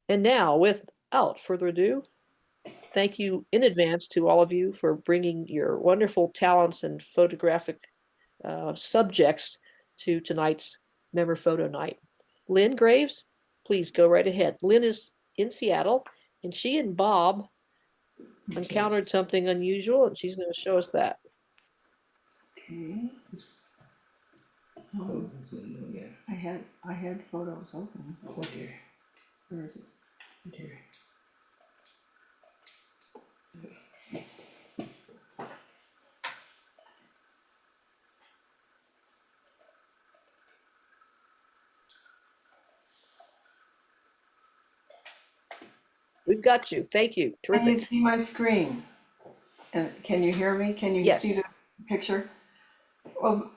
And now, without further ado, thank you in advance to all of you for bringing your wonderful talents and photographic subjects to tonight's Member Photo Night. Lynn Graves, please go right ahead. Lynn is in Seattle, and she and Bob encountered something unusual, and she's going to show us that. Okay. Close this window, yeah. I had photos open. Oh dear. Where is it? Right here. We've got you. Thank you. Can you Terrific. see my screen? And can you hear me? Can you see Yes. the picture? Well,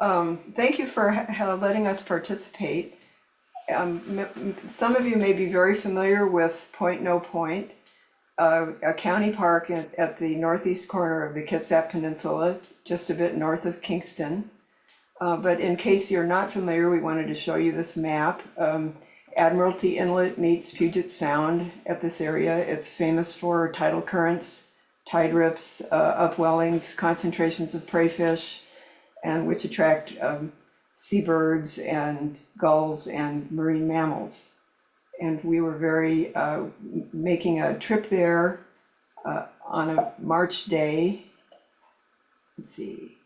thank you for letting us participate. Some of you may be very familiar with Point No Point, a county park at the northeast corner of the Kitsap Peninsula, just a bit north of Kingston. But in case you're not familiar, we wanted to show you this map. Admiralty Inlet meets Puget Sound at this area. It's famous for tidal currents, tide rips, upwellings, concentrations of prey fish, and which attract seabirds and gulls and marine mammals. And we were very making a trip there on a March day. Let's see.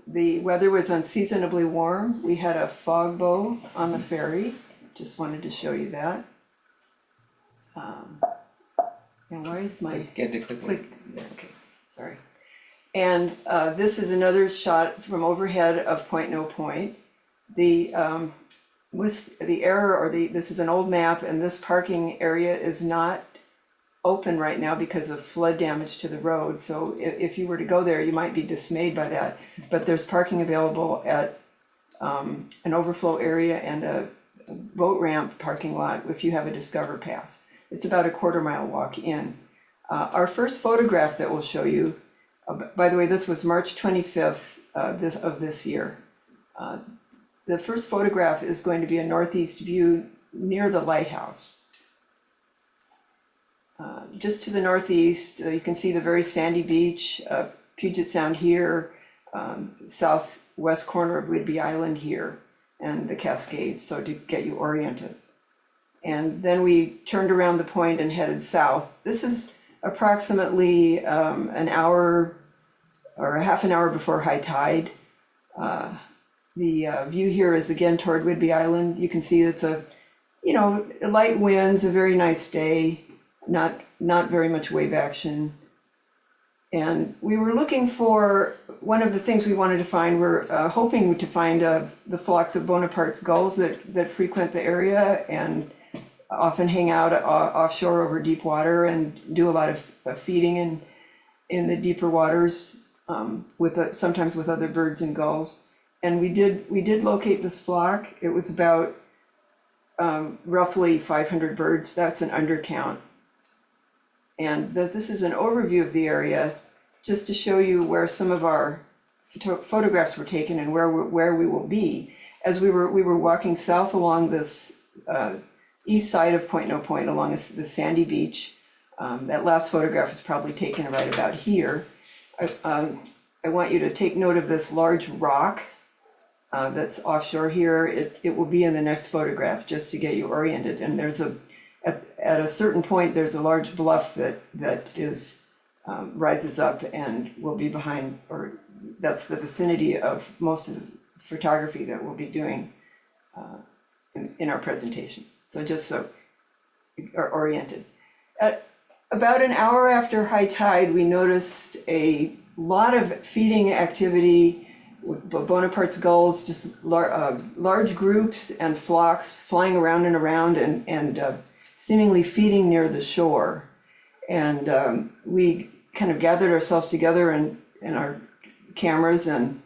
The weather was unseasonably warm. We had a fog bow on the ferry. Just wanted to show you that. And why is my Get the click. Okay, sorry. And this is another shot from overhead of Point No Point. The error, or this is an old map, and this parking area is not open right now because of flood damage to the road. So if you were to go there, you might be dismayed by that. But there's parking available at an overflow area and a boat ramp parking lot if you have a Discover Pass. It's about a quarter-mile walk in. Our first photograph that we'll show you, by the way, this was March 25th of this year. The first photograph is going to be a northeast view near the lighthouse. Just to the northeast, you can see the very sandy beach, Puget Sound here, southwest corner of Whidbey Island here, and the Cascades, so to get you oriented. And then we turned around the point and headed south. This is approximately an hour or a half an hour before high tide. The view here is again toward Whidbey Island. You can see it's light winds, a very nice day, not very much wave action. And we were looking for, one of the things we wanted to find, we're hoping to find the flocks of Bonaparte's gulls that frequent the area and often hang out offshore over deep water and do a lot of feeding in the deeper waters, sometimes with other birds and gulls. And we did locate this flock. It was about roughly 500 birds. That's an undercount. And this is an overview of the area, just to show you where some of our photographs were taken and where we will be. As we were walking south along this east side of Point No Point, along the sandy beach. That last photograph is probably taken right about here. I want you to take note of this large rock that's offshore here. It will be in the next photograph, just to get you oriented. And there's at a certain point, there's a large bluff that is rises up and will be behind, or that's the vicinity of most of the photography that we'll be doing in our presentation. So just so you're oriented. At about an hour after high tide, we noticed a lot of feeding activity with Bonaparte's gulls, just large groups and flocks flying around and around and seemingly feeding near the shore. And we kind of gathered ourselves together in our cameras and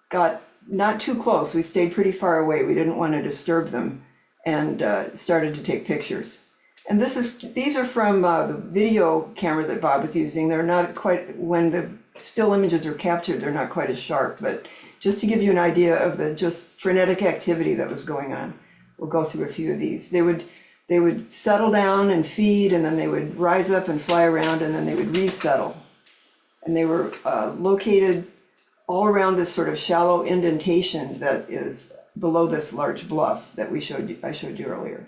got not too close. We stayed pretty far away. We didn't want to disturb them, and started to take pictures. And these are from the video camera that Bob was using. They're not quite, when the still images are captured, they're not quite as sharp, but just to give you an idea of the just frenetic activity that was going on. We'll go through a few of these. They they would settle down and feed, and then they would rise up and fly around, and then they would resettle. And they were located all around this sort of shallow indentation that is below this large bluff that I showed you earlier.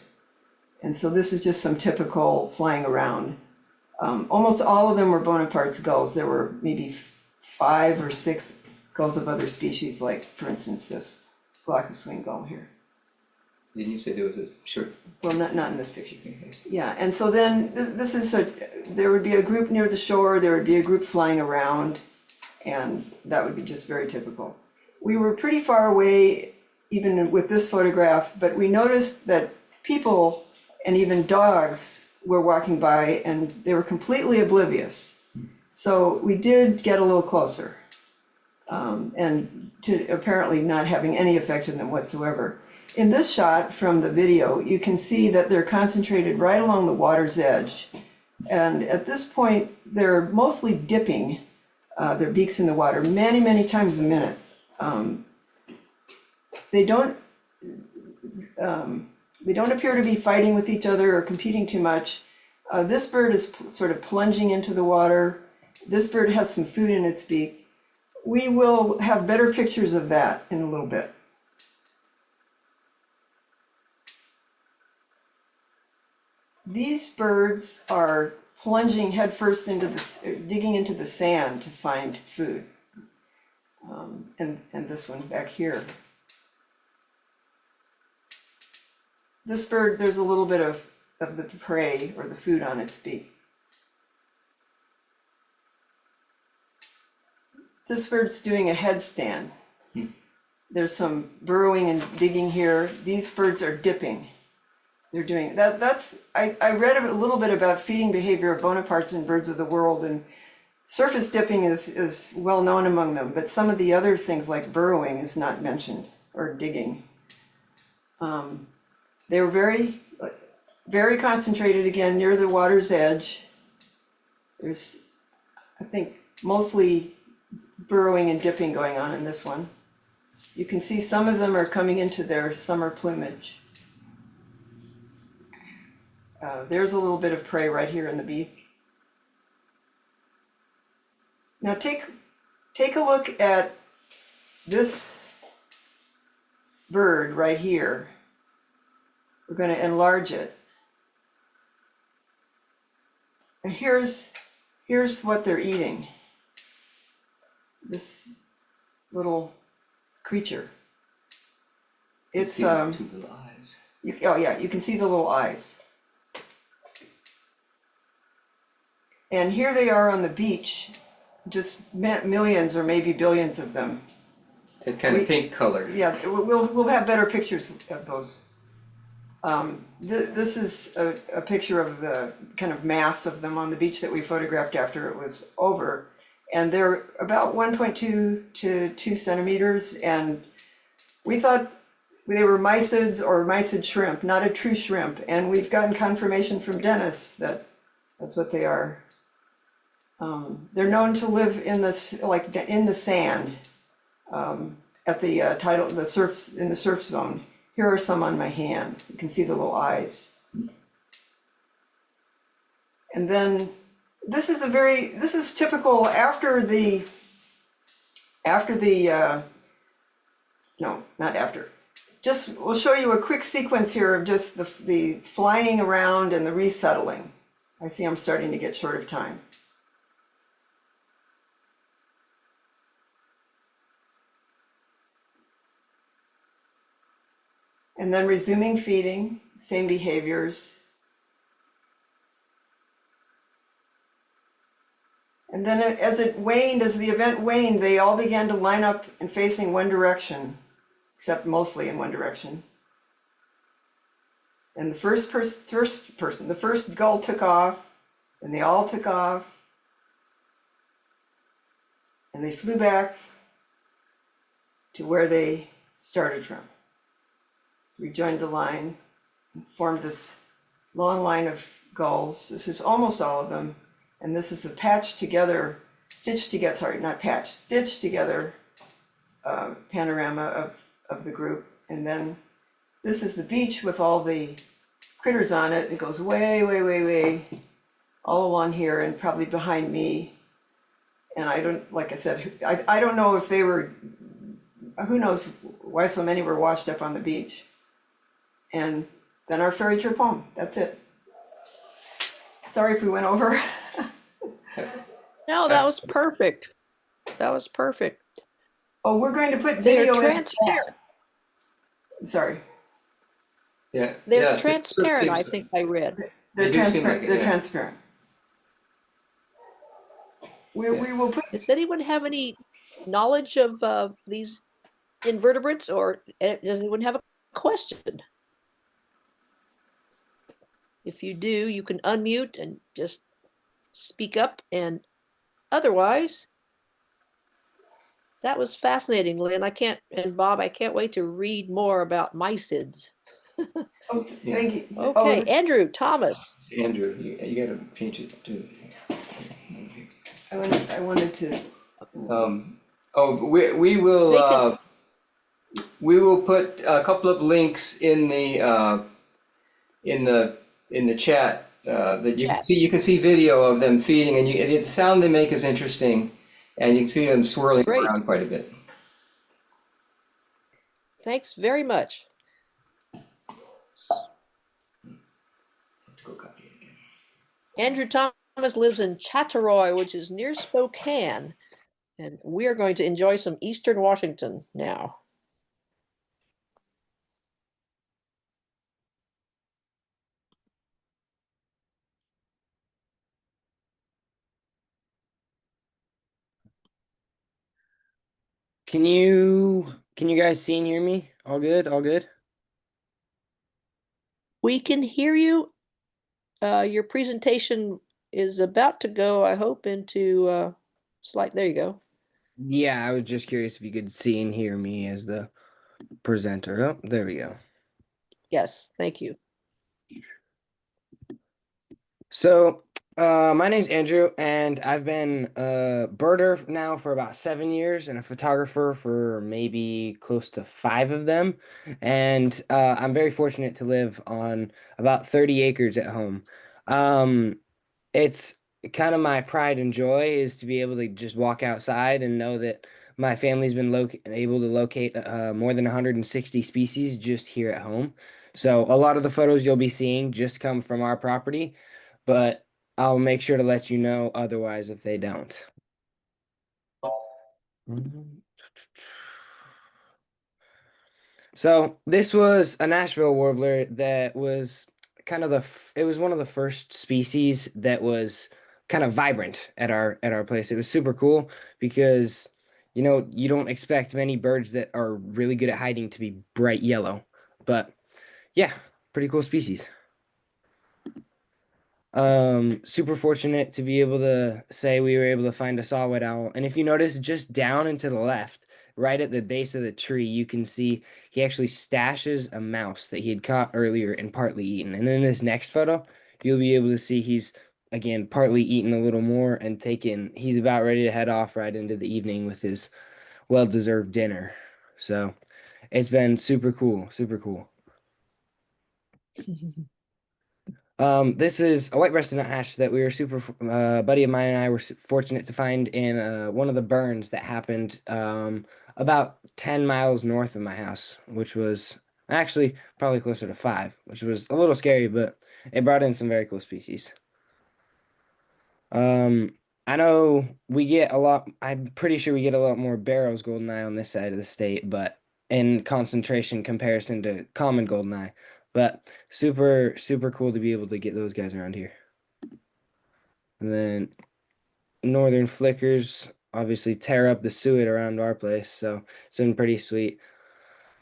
And so this is just some typical flying around. Almost all of them were Bonaparte's gulls. There were maybe 5 or 6 gulls of other species, like, for instance, this glaucous-winged gull here. Didn't you say there was a short? Well, not in this picture. Yeah, and so then this is there would be a group near the shore, there would be a group flying around, and that would be just very typical. We were pretty far away, even with this photograph, but we noticed that people and even dogs were walking by, and they were completely oblivious. So we did get a little closer, and to apparently not having any effect on them whatsoever. In this shot from the video, you can see that they're concentrated right along the water's edge. And at this point, they're mostly dipping their beaks in the water many, many times a minute. They don't appear to be fighting with each other or competing too much. This bird is sort of plunging into the water. This bird has some food in its beak. We will have better pictures of that in a little bit. These birds are plunging headfirst into digging into the sand to find food. And this one back here. This bird, there's a little bit of the prey or the food on its beak. This bird's doing a headstand. There's some burrowing and digging here. These birds are dipping. They're doing that. I read a little bit about feeding behavior of Bonapartes in birds of the world, and surface dipping is well known among them, but some of the other things like burrowing is not mentioned, or digging. They were very, very concentrated again near the water's edge. There's, I think, mostly burrowing and dipping going on in this one. You can see some of them are coming into their summer plumage. There's a little bit of prey right here in the beak. Now take a look at this bird right here. We're going to enlarge it. And here's what they're eating. This little creature. It's Two little eyes. oh yeah, you can see the little eyes. And here they are on the beach, just millions or maybe billions of them. That kind of pink color. Yeah, we'll have better pictures of those. This is a picture of the kind of mass of them on the beach that we photographed after it was over. And they're about 1.2 to 2 centimeters. And we thought they were mysids or mysid shrimp, not a true shrimp. And we've gotten confirmation from Dennis that that's what they are. They're known to live in the sand at the surf zone. Here are some on my hand. You can see the little eyes. And then this is typical after the no, not after. Just we'll show you a quick sequence here of just the flying around and the resettling. I see I'm starting to get short of time. And then resuming feeding, same behaviors. And then as the event waned, they all began to line up and facing one direction, except mostly in one direction. And the the first gull took off, and they all took off. And they flew back to where they started from. Rejoined the line, formed this long line of gulls. This is almost all of them. And this is a stitched together panorama of the group. And then this is the beach with all the critters on it. It goes way, way, way, way all along here and probably behind me. And I don't, like I said, I don't know if they were, who knows why so many were washed up on the beach. And then our ferry trip home. That's it. Sorry if we went over. No, that was perfect. That was perfect. Oh, we're going to put They're video in. transparent. Sorry. Yeah. They're Yeah, transparent, I think I read. They're They do seem like transparent. it, They're yeah. transparent. We will put. Does anyone have any knowledge of these invertebrates, or does anyone have a question? If you do, you can unmute and just speak up, and otherwise, that was fascinating, Lynn. And Bob, I can't wait to read more about mysids. Oh, Yeah. thank you. Okay, Oh, Andrew, Thomas. Andrew, you gotta change it too. I wanted to. We will They can- we will put a couple of links in the chat that you can Chat. see. You can see video of them feeding, and the sound they make is interesting, and you can see them swirling Great. around quite a bit. Thanks very much. Go copy it again. Andrew Thomas lives in Chattaroy, which is near Spokane, and we are going to enjoy some Eastern Washington now. Can you guys see and hear me? All good? All good? We can hear you. Your presentation is about to go, I hope, into slide. There you go. Yeah, I was just curious if you could see and hear me as the presenter. Oh, there we go. Yes, thank you. So, my name's Andrew, and I've been a birder now for about 7 years and a photographer for maybe close to 5 of them. And I'm very fortunate to live on about 30 acres at home. It's kind of my pride and joy is to be able to just walk outside and know that my family's been able to locate more than 160 species just here at home. So a lot of the photos you'll be seeing just come from our property, but I'll make sure to let you know otherwise if they don't. So this was a Nashville warbler that was kind of it was one of the first species that was kind of vibrant at our place. It was super cool because you don't expect many birds that are really good at hiding to be bright yellow. But yeah, pretty cool species. Super fortunate to be able to say we were able to find a saw-whet owl. And if you notice, just down and to the left, right at the base of the tree, you can see he actually stashes a mouse that he had caught earlier and partly eaten. And in this next photo, you'll be able to see he's again partly eaten a little more and he's about ready to head off right into the evening with his well-deserved dinner. So it's been super cool, super cool. This is a white-breasted nuthatch that we were buddy of mine and I were fortunate to find in one of the burns that happened about 10 miles north of my house, which was actually probably closer to 5, which was a little scary, but it brought in some very cool species. I know I'm pretty sure we get a lot more Barrow's goldeneye on this side of the state, but in concentration comparison to common goldeneye. But super, super cool to be able to get those guys around here. And then northern flickers obviously tear up the suet around our place, so it's been pretty sweet.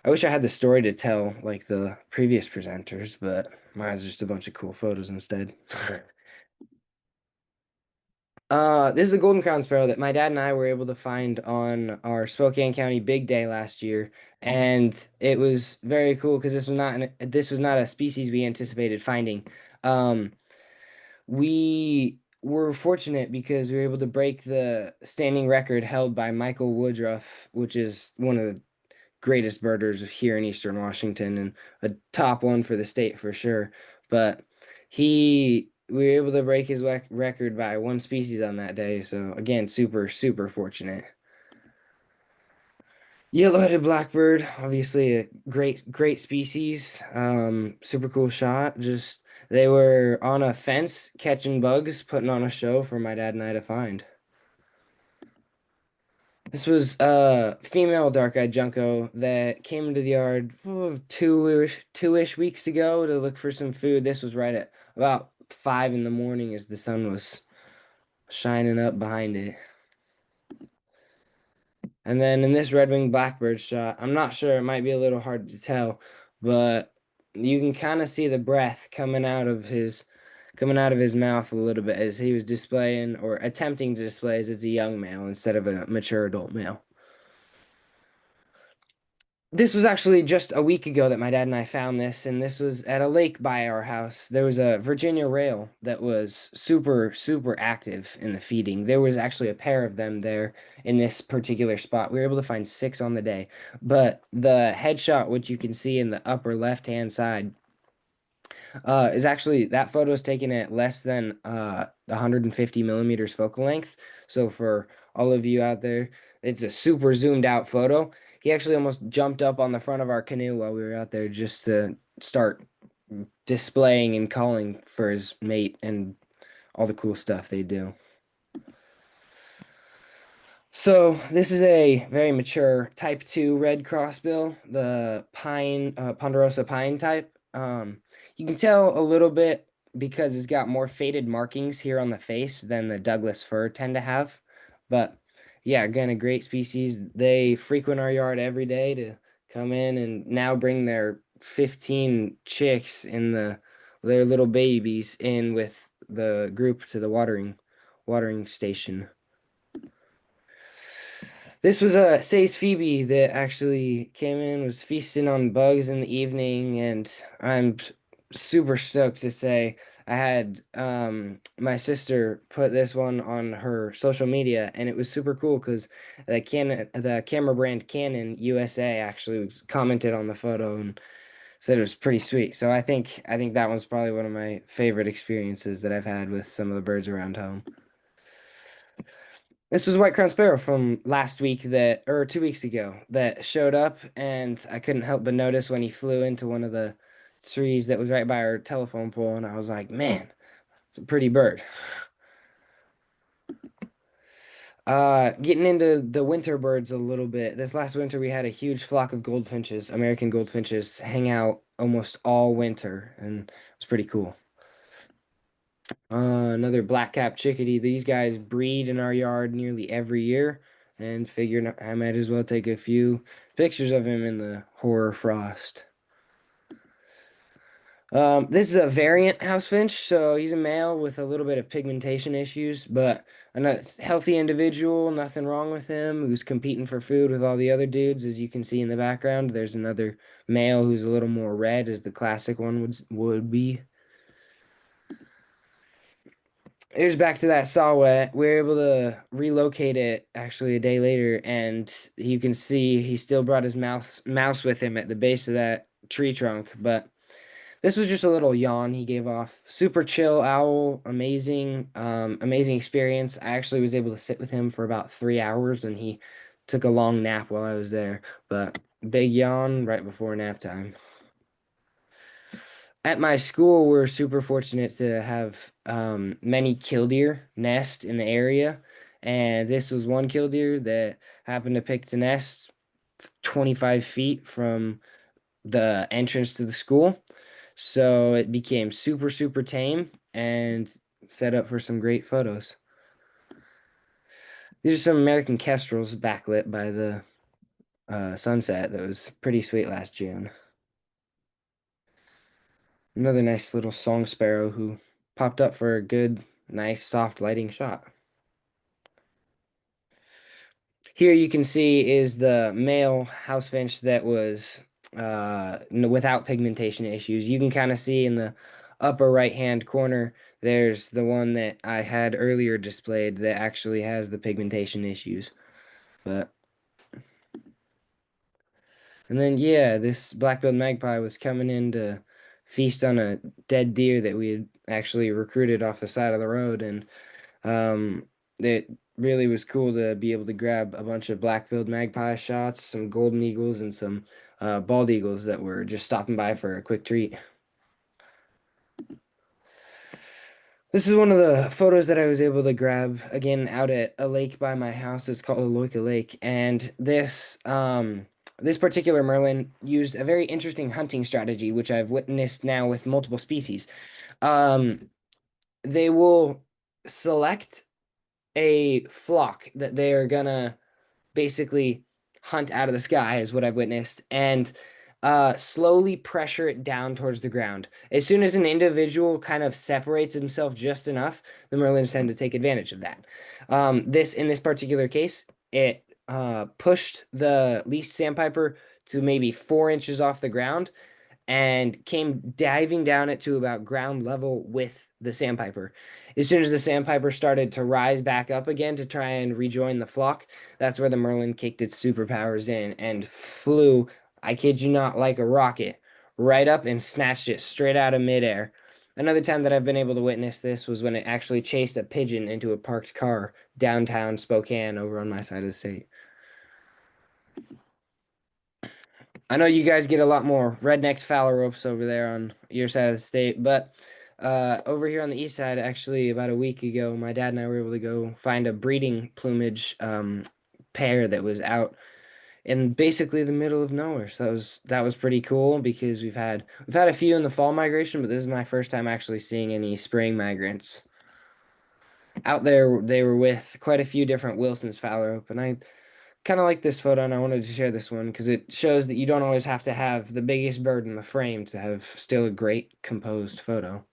I wish I had the story to tell like the previous presenters, but mine's just a bunch of cool photos instead. This is a golden crown sparrow that my dad and I were able to find on our Spokane County Big Day last year, and it was very cool because this was not a species we anticipated finding. We were fortunate because we were able to break the standing record held by Michael Woodruff, which is one of the greatest birders here in Eastern Washington and a top one for the state for sure. but we were able to break his record by one species on that day. So again, super fortunate. Yellow-headed blackbird, obviously a great species. Super cool shot. Just they were on a fence catching bugs, putting on a show for my dad and I to find. This was a female dark-eyed junco that came into the yard two-ish weeks ago to look for some food. This was right at about 5 in the morning as the sun was shining up behind it. And then in this red-winged blackbird shot, I'm not sure, it might be a little hard to tell, but you can kind of see the breath coming out of his mouth a little bit as he was displaying or attempting to display as it's a young male instead of a mature adult male. This was actually just a week ago that my dad and I found this, and this was at a lake by our house. There was a Virginia rail that was super active in the feeding. There was actually a pair of them there in this particular spot. We were able to find 6 on the day, but the headshot, which you can see in the upper left-hand side, is actually that photo is taken at less than 150 millimeters focal length. So for all of you out there, it's a super zoomed out photo. He actually almost jumped up on the front of our canoe while we were out there just to start displaying and calling for his mate and all the cool stuff they do. So this is a very mature type 2 red crossbill, the pine, ponderosa pine type. You can tell a little bit because it's got more faded markings here on the face than the Douglas fir tend to have. But yeah, again, a great species. They frequent our yard every day to come in and now bring their 15 chicks in their little babies in with the group to the watering station. This was a Say's Phoebe that actually came in, was feasting on bugs in the evening, and I'm super stoked to say I had my sister put this one on her social media, and it was super cool because the camera brand Canon USA actually was commented on the photo and said it was pretty sweet. So I think that one's probably one of my favorite experiences that I've had with some of the birds around home. This was White Crown Sparrow from last week or 2 weeks ago that showed up, and I couldn't help but notice when he flew into one of the trees that was right by our telephone pole, and I was like, man, it's a pretty bird. Getting into the winter birds a little bit. This last winter, we had a huge flock of goldfinches, American goldfinches, hang out almost all winter, and it was pretty cool. Another black-capped chickadee. These guys breed in our yard nearly every year, and figured I might as well take a few pictures of him in the horror frost. This is a variant house finch, so he's a male with a little bit of pigmentation issues, but a healthy individual, nothing wrong with him, who's competing for food with all the other dudes. As you can see in the background, there's another male who's a little more red, as the classic one would be. Here's back to that saw wet. We were able to relocate it actually a day later, and you can see he still brought his mouse with him at the base of that tree trunk. But this was just a little yawn he gave off. Super chill owl, amazing experience. I actually was able to sit with him for about 3 hours, and he took a long nap while I was there. But big yawn right before nap time. At my school, we're super fortunate to have many killdeer nest in the area, and this was one killdeer that happened to pick to nest 25 feet from the entrance to the school. So it became super tame and set up for some great photos. These are some American kestrels backlit by the sunset that was pretty sweet last June. Another nice little song sparrow who popped up for a good, nice, soft lighting shot. Here you can see is the male house finch that was without pigmentation issues. You can kind of see in the upper right-hand corner, there's the one that I had earlier displayed that actually has the pigmentation issues. But and then yeah, this black-billed magpie was coming in to feast on a dead deer that we had actually recruited off the side of the road. And it really was cool to be able to grab a bunch of black-billed magpie shots, some golden eagles, and some bald eagles that were just stopping by for a quick treat. This is one of the photos that I was able to grab again out at a lake by my house. It's called Aloika Lake, and this particular Merlin used a very interesting hunting strategy, which I've witnessed now with multiple species. Um, they will select a flock that they are gonna basically hunt out of the sky, is what I've witnessed, and slowly pressure it down towards the ground. As soon as an individual kind of separates himself just enough, the Merlins tend to take advantage of that. In this particular case, it pushed the least sandpiper to maybe 4 inches off the ground and came diving down it to about ground level with the sandpiper. As soon as the sandpiper started to rise back up again to try and rejoin the flock, that's where the Merlin kicked its superpowers in and flew, I kid you not, like a rocket, right up and snatched it straight out of midair. Another time that I've been able to witness this was when it actually chased a pigeon into a parked car downtown Spokane over on my side of the state. I know you guys get a lot more red-necked phalaropes over there on your side of the state, but over here on the east side, actually about a week ago, my dad and I were able to go find a breeding plumage pair that was out in basically the middle of nowhere. So that was pretty cool because we've had a few in the fall migration, but this is my first time actually seeing any spring migrants. Out there, they were with quite a few different Wilson's phalarope, and I kind of like this photo, and I wanted to share this one because it shows that you don't always have to have the biggest bird in the frame to have still a great composed photo.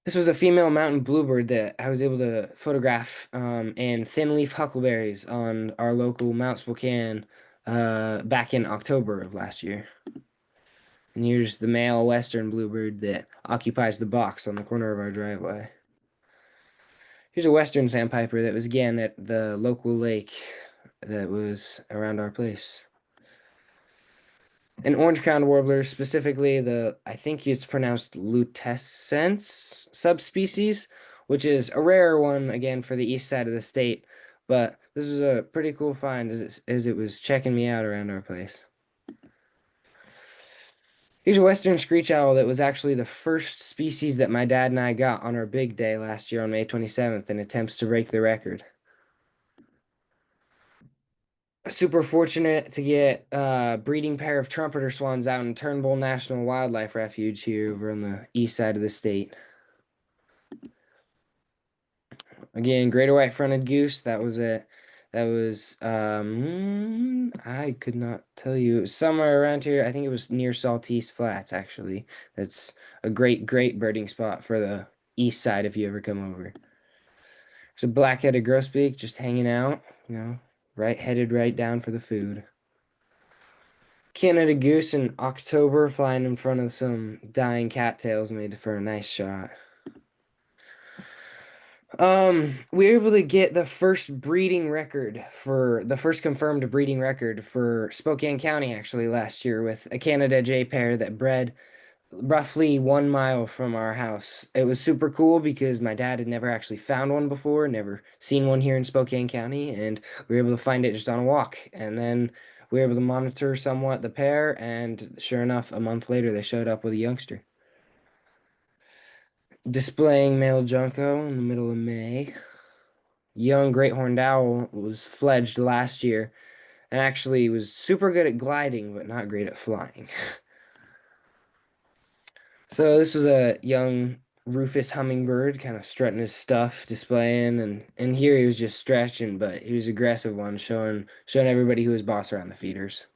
This was a female mountain bluebird that I was able to photograph in thin leaf huckleberries on our local Mount Spokane back in October of last year. And here's the male western bluebird that occupies the box on the corner of our driveway. Here's a western sandpiper that was again at the local lake that was around our place. An orange-crowned warbler, specifically I think it's pronounced lutescens subspecies, which is a rare one, again, for the east side of the state. But this was a pretty cool find as it was checking me out around our place. Here's a western screech owl that was actually the first species that my dad and I got on our big day last year on May 27th in attempts to break the record. Super fortunate to get a breeding pair of trumpeter swans out in Turnbull National Wildlife Refuge here over on the east side of the state. Again, greater white-fronted goose. That was it. That was I could not tell you. It was somewhere around here. I think it was near Saltese Flats, actually. That's a great birding spot for the east side if you ever come over. There's a black-headed grosbeak just hanging out, headed right down for the food. Canada goose in October flying in front of some dying cattails made for a nice shot. We were able to get the first confirmed breeding record for Spokane County actually last year with a Canada J pair that bred roughly 1 mile from our house. It was super cool because my dad had never actually found one before, never seen one here in Spokane County, and we were able to find it just on a walk. And then we were able to monitor somewhat the pair, and sure enough, a month later, they showed up with a youngster. Displaying male junco in the middle of May. Young great horned owl was fledged last year and actually was super good at gliding, but not great at flying. So this was a young rufous hummingbird, kind of strutting his stuff, displaying, and here he was just stretching, but he was an aggressive one, showing everybody who was boss around the feeders.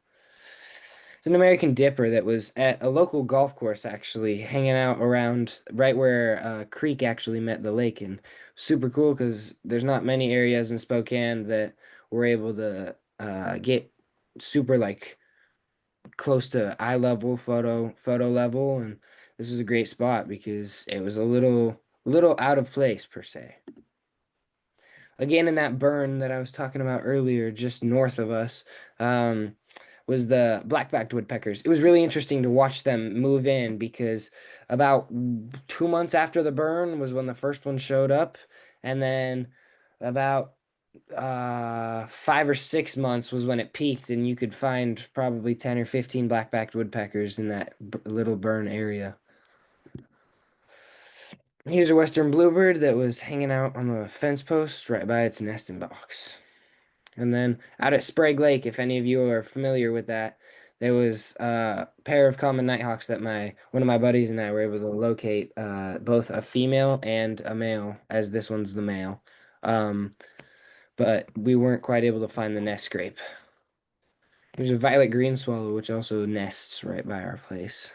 It's an American dipper that was at a local golf course, actually, hanging out around right where a creek actually met the lake, and super cool because there's not many areas in Spokane that were able to get super like close to eye level photo level, and this was a great spot because it was a little out of place per se. Again, in that burn that I was talking about earlier, just north of us, was the black-backed woodpeckers. It was really interesting to watch them move in because about 2 months after the burn was when the first one showed up, and then about 5 or 6 months was when it peaked, and you could find probably 10 or 15 black-backed woodpeckers in that little burn area. Here's a western bluebird that was hanging out on the fence post right by its nesting box. And then out at Sprague Lake, if any of you are familiar with that, there was a pair of common nighthawks that one of my buddies and I were able to locate, both a female and a male, as this one's the male. But we weren't quite able to find the nest scrape. There's a violet green swallow, which also nests right by our place.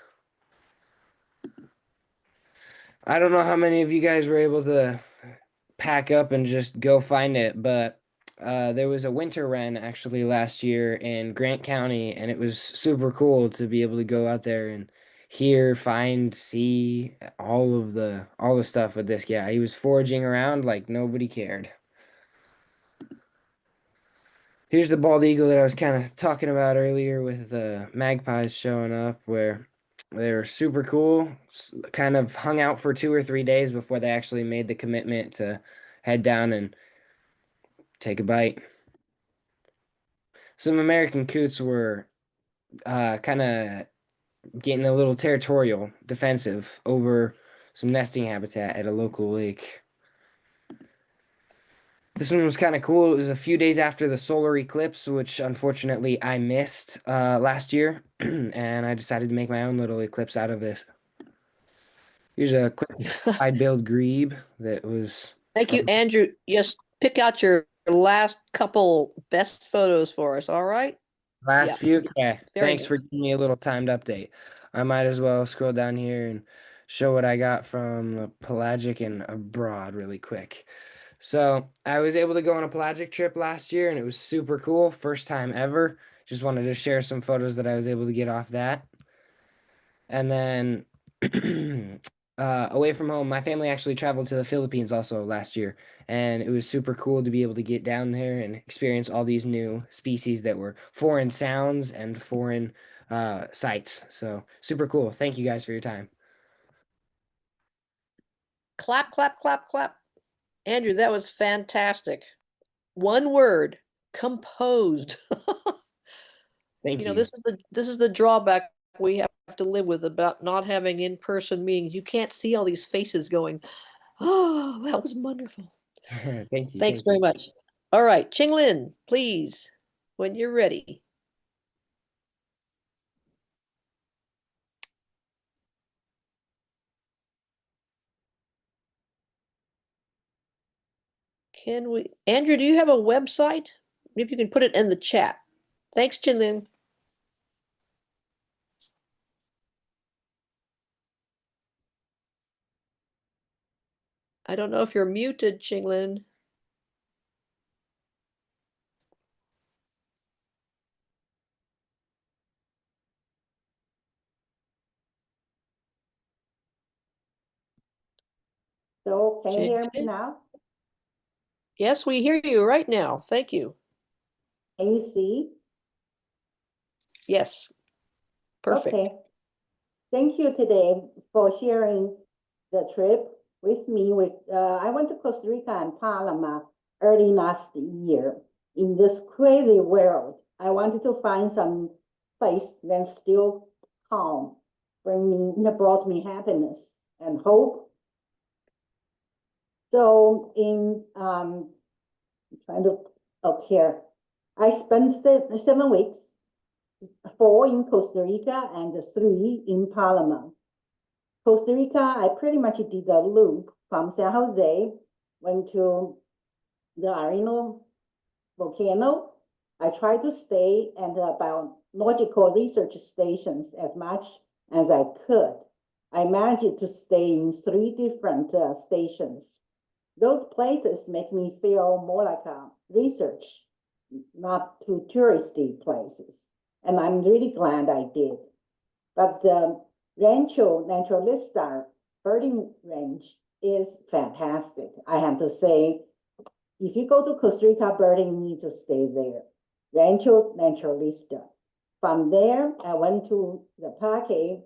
I don't know how many of you guys were able to pack up and just go find it, but there was a winter wren actually last year in Grant County, and it was super cool to be able to go out there and hear, find, see all the stuff with this guy. He was foraging around like nobody cared. Here's the bald eagle that I was kind of talking about earlier with the magpies showing up, where they were super cool, kind of hung out for 2 or 3 days before they actually made the commitment to head down and take a bite. Some American coots were kind of getting a little territorial, defensive over some nesting habitat at a local lake. This one was kind of cool. It was a few days after the solar eclipse, which unfortunately I missed last year, and I decided to make my own little eclipse out of this. Here's a quick wide-billed grebe that was Thank you, Andrew. Just pick out your last couple best photos for us, all right? last Yep. few. Yeah, Very thanks good. for giving me a little timed update. I might as well scroll down here and show what I got from the pelagic and abroad really quick. So I was able to go on a pelagic trip last year, and it was super cool. First time ever. Just wanted to share some photos that I was able to get off that. And then away from home, my family actually traveled to the Philippines also last year, and it was super cool to be able to get down there and experience all these new species that were foreign sounds and foreign sights. So super cool. Thank you guys for your time. Clap, clap, clap, clap. Andrew, that was fantastic. One word, composed. Thank you. This is the drawback we have to live with about not having in-person meetings. You can't see all these faces going, oh, that was wonderful. Thank you. Thanks Thank very you. much. All right, Qinglin, please, when you're ready. Andrew, do you have a website? Maybe you can put it in the chat. Thanks, Qinglin. I don't know if you're muted, Qinglin. So can you hear me Qinglin? now? Yes, we hear you right now. Thank you. Can you see? Yes, perfect. Okay. Thank you today for sharing the trip with me. I went to Costa Rica and Panama early last year. In this crazy world, I wanted to find some place that still calm, that brought me happiness and hope. So trying to up here, I spent 7 weeks, 4 in Costa Rica and 3 in Panama. Costa Rica, I pretty much did a loop from San Jose, went to the Marina volcano. I tried to stay at biological research stations as much as I could. I managed to stay in 3 different stations. Those places make me feel more like a research, not too touristy places. And I'm really glad I did. But the Rancho Naturalista birding range is fantastic. I have to say, if you go to Costa Rica birding, you need to stay there. Rancho Naturalista. From there, I went to the parque,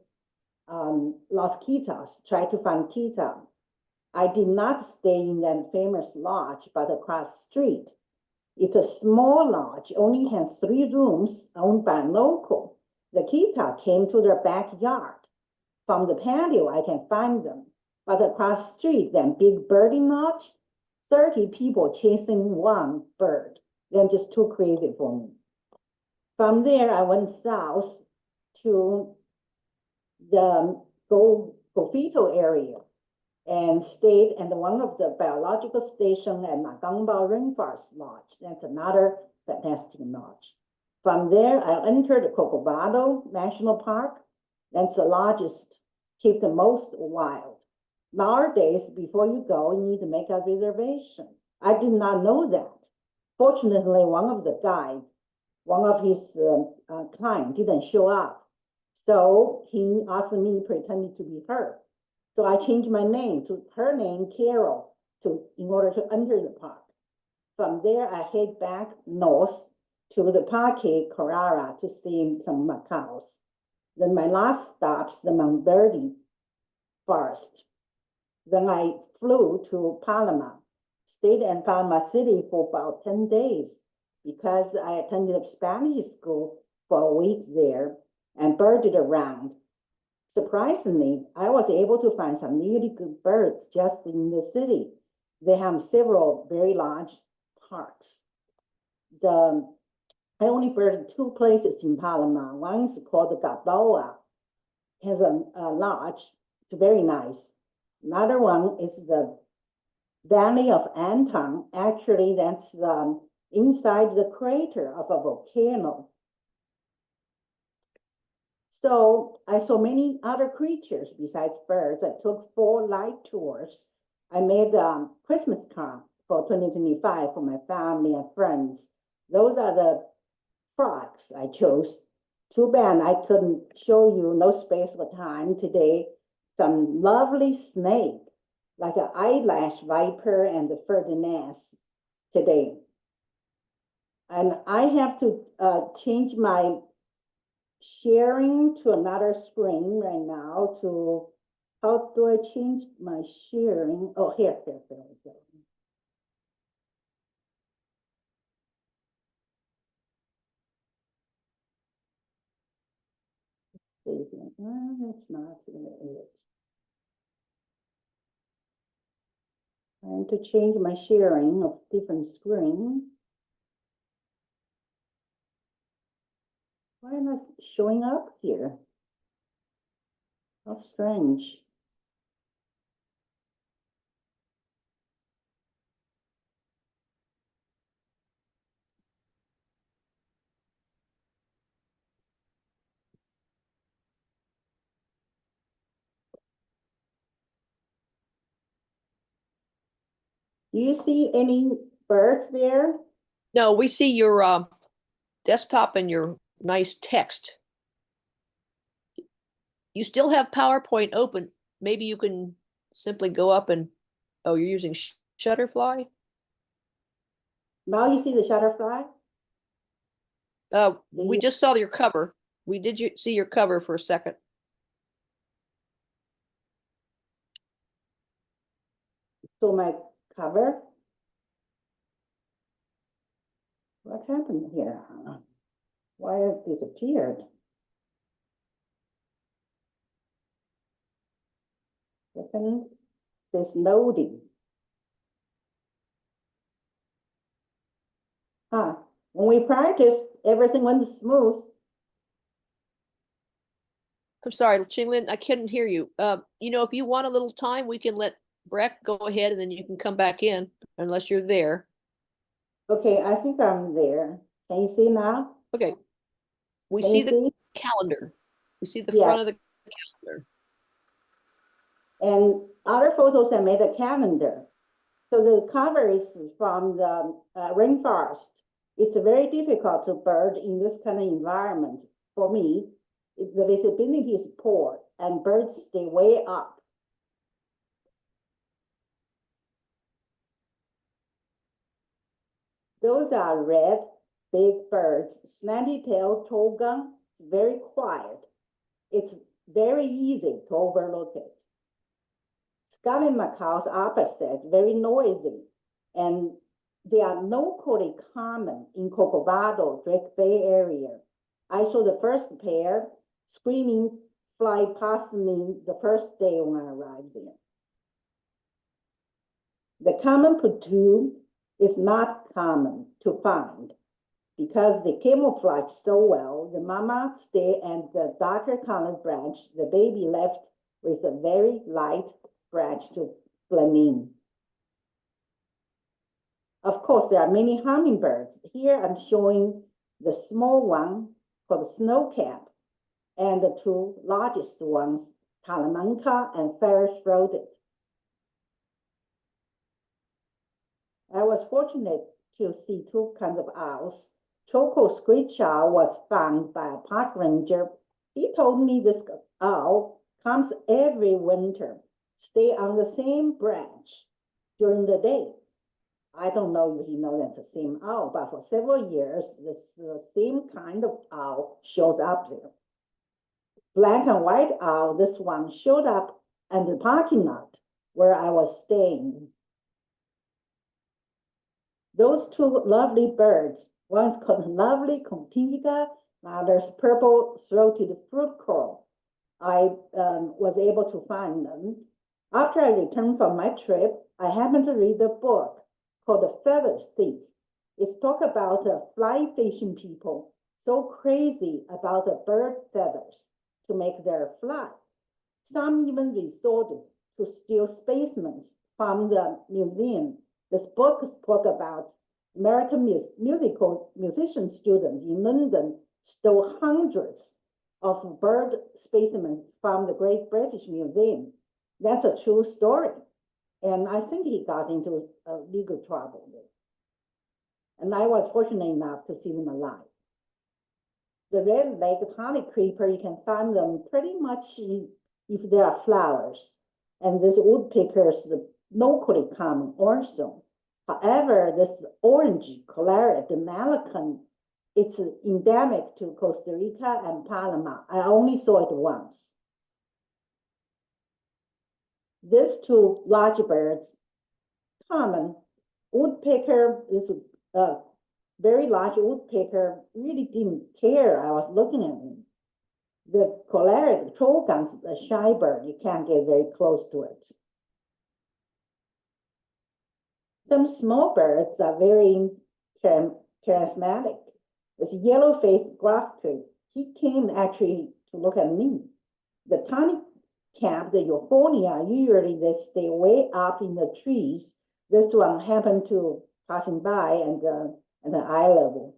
Los Quitas, try to find Quita. I did not stay in that famous lodge, but across the street. It's a small lodge, only has 3 rooms owned by local. The Quita came to their backyard. From the patio, I can find them. But across the street, that big birding lodge, 30 people chasing one bird. They're just too crazy for me. From there, I went south to the Gofito area and stayed at one of the biological station at Magangbao Rainforest Lodge. That's another fantastic lodge. From there, I entered the Cocobado National Park. That's the largest, keep the most wild. Nowadays, before you go, you need to make a reservation. I did not know that. Fortunately, one of the guides, one of his clients didn't show up. So he asked me, pretending to be her. So I changed my name to her name, Carol, in order to enter the park. From there, I head back north to the Parque Carrara to see some macaws. Then my last stop is the Mount Verde Forest. Then I flew to Panama, stayed in Panama City for about 10 days because I attended a Spanish school for a week there and birded around. Surprisingly, I was able to find some really good birds just in the city. They have several very large parks. I only birded 2 places in Panama. One is called the Gaboa, has a lodge. It's very nice. Another one is the Valley of Anton. Actually, that's inside the crater of a volcano. So I saw many other creatures besides birds. I took 4 light tours. I made a Christmas card for 2025 for my family and friends. Those are the frogs I chose. Too bad I couldn't show you, no space or time today. Some lovely snake, like an eyelash viper and the Ferdinand today. And I have to change my sharing to another screen right now to, how do I change my sharing? Oh, here we go. That's not it. Trying to change my sharing of different screens. Why am I showing up here? How strange. Do you see any birds there? No, we see your desktop and your nice text. You still have PowerPoint open. Maybe you can simply go up and, oh, you're using Shutterfly? Now you see the shutterfly? We just saw your cover. We did see your cover for a second. So my cover. What happened here? Why it disappeared? Second, there's loading. When we practiced, everything went smooth. I'm sorry, Qinglin, I couldn't hear you. If you want a little time, we can let Breck go ahead and then you can come back in unless you're there. Okay, I think I'm there. Can you see now? Okay. We Can see you the see? calendar. We see the Yeah. front of the calendar. And other photos I made a calendar. So the cover is from the rainforest. It's very difficult to bird in this kind of environment. For me, the visibility is poor and birds stay way up. Those are red big birds, slanty-tailed toga, very quiet. It's very easy to overlook it. Scarlet macaws opposite, very noisy, and they are locally common in Corcovado, Drake Bay area. I saw the first pair screaming fly past me the first day when I arrived there. The common puttu is not common to find because they camouflage so well. The mama stay and the darker colored branch, the baby left with a very light branch to blend in. Of course, there are many hummingbirds. Here I'm showing the small one called snowcap and the two largest ones, Talamanca and ferret-throated. I was fortunate to see two kinds of owls. Choco screech owl was found by a park ranger. He told me this owl comes every winter, stay on the same branch during the day. I don't know if he knows that's the same owl, but for several years, the same kind of owl shows up there. Black and white owl, this one showed up in the parking lot where I was staying. Those two lovely birds, one's called lovely contiga, there's purple-throated fruit coral. I was able to find them. After I returned from my trip, I happened to read a book called The Feather Thief. It's talk about fly fishing people so crazy about the bird feathers to make their fly. Some even resorted to steal specimens from the museum. This book spoke about American musician students in London stole hundreds of bird specimens from the Great British Museum. That's a true story. And I think he got into legal trouble there. And I was fortunate enough to see them alive. The red-legged honey creeper, you can find them pretty much if there are flowers. And this woodpecker is locally common also. However, this orange cholera, the Malacan, it's endemic to Costa Rica and Panama. I only saw it once. These two large birds, common. Woodpecker is a very large woodpecker, really didn't care. I was looking at him. The cholera, the trogon's a shy bird. You can't get very close to it. Some small birds are very charismatic. This yellow-faced grosbeak, he came actually to look at me. The tiny cap, the Euphonia, usually they stay way up in the trees. This one happened to passing by and at the eye level.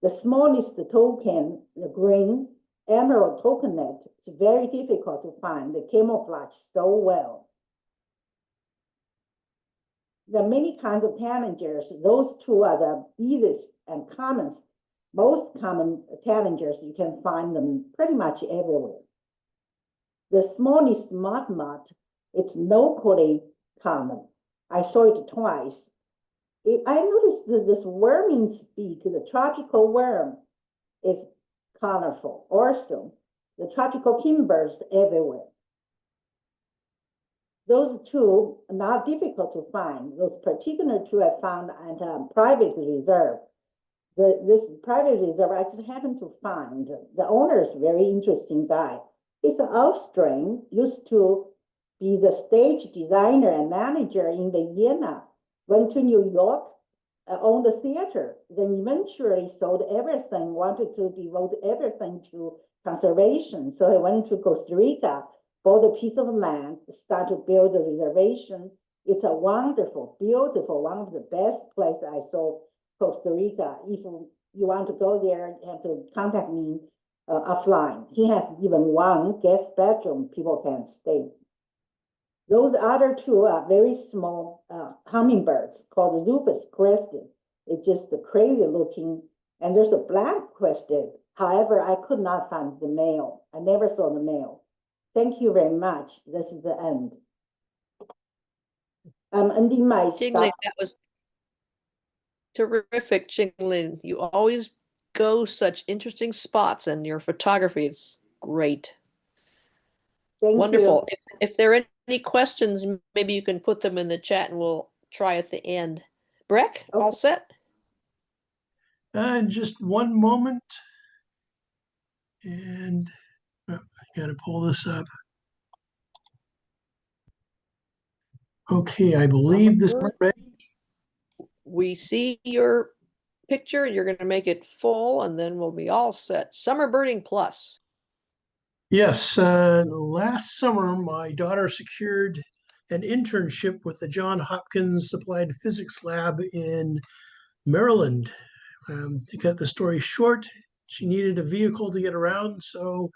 The smallest toucan, the green emerald toucanet, it's very difficult to find. They camouflage so well. There are many kinds of tanagers. Those two are the easiest and commonest, most common tanagers. You can find them pretty much everywhere. The smallest mudmut, it's locally common. I saw it twice. I noticed that this worming beak, the tropical worm, is colorful. Also, the tropical kingbirds everywhere. Those two are not difficult to find. Those particular two I found at a private reserve. This private reserve I just happened to find. The owner is a very interesting guy. He's an Austrian, used to be the stage designer and manager in Vienna. Went to New York, owned a theater, then eventually sold everything, wanted to devote everything to conservation. So he went to Costa Rica, bought a piece of land, started to build a reservation. It's a wonderful, beautiful, one of the best places I saw Costa Rica. If you want to go there, you have to contact me offline. He has even one guest bedroom people can stay. Those other two are very small hummingbirds called Rufous crested. It's just crazy looking. And there's a black crested. However, I could not find the male. I never saw the male. Thank you very much. This is the end. Ending my Qinglin, that was terrific, Qinglin. You always go such interesting spots, and your photography is great. Thank Wonderful. you. If there are any questions, maybe you can put them in the chat and we'll try at the end. Breck, all set? Just one moment. And I gotta pull this up. Okay, I believe this is Summer. ready. We see your picture, and you're going to make it full, and then we'll be all set. Summer Birding Plus. Yes, last summer, my daughter secured an internship with the Johns Hopkins Applied Physics Lab in Maryland. To cut the story short, she needed a vehicle to get around, so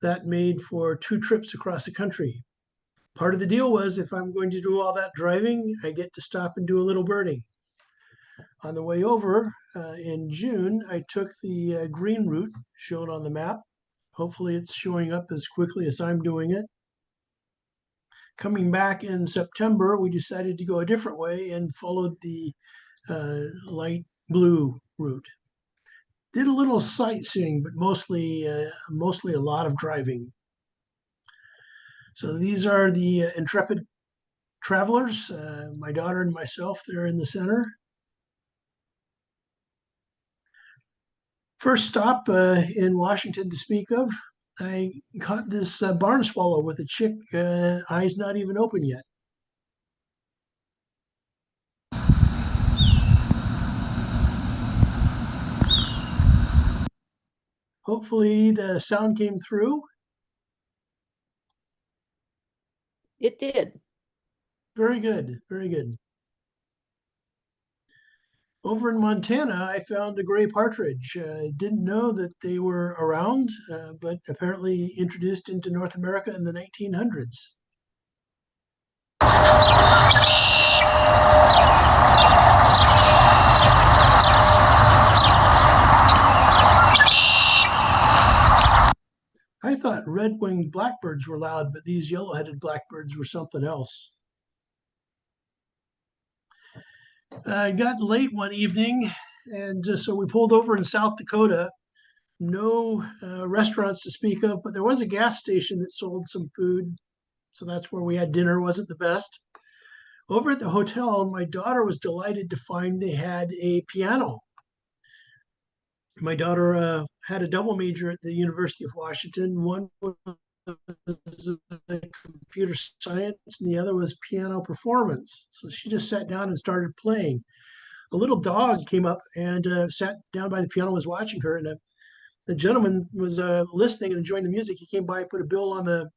that made for 2 trips across the country. Part of the deal was if I'm going to do all that driving, I get to stop and do a little birding. On the way over in June, I took the green route shown on the map. Hopefully it's showing up as quickly as I'm doing it. Coming back in September, we decided to go a different way and followed the light blue route. Did a little sightseeing, but mostly a lot of driving. So these are the intrepid travelers, my daughter and myself. They're in the center. First stop in Washington to speak of, I caught this barn swallow with a chick, eyes not even open yet. Hopefully the sound came through. It did. Very good, very good. Over in Montana, I found a gray partridge. Didn't know that they were around, but apparently introduced into North America in the 1900s. I thought red-winged blackbirds were loud, but these yellow-headed blackbirds were something else. It got late one evening, and so we pulled over in South Dakota. No restaurants to speak of, but there was a gas station that sold some food. So that's where we had dinner. Wasn't the best. Over at the hotel, my daughter was delighted to find they had a piano. My daughter had a double major at the University of Washington. One was computer science, and the other was piano performance. So she just sat down and started playing. A little dog came up and sat down by the piano, was watching her, and the gentleman was listening and enjoying the music. He came by, put a bill on the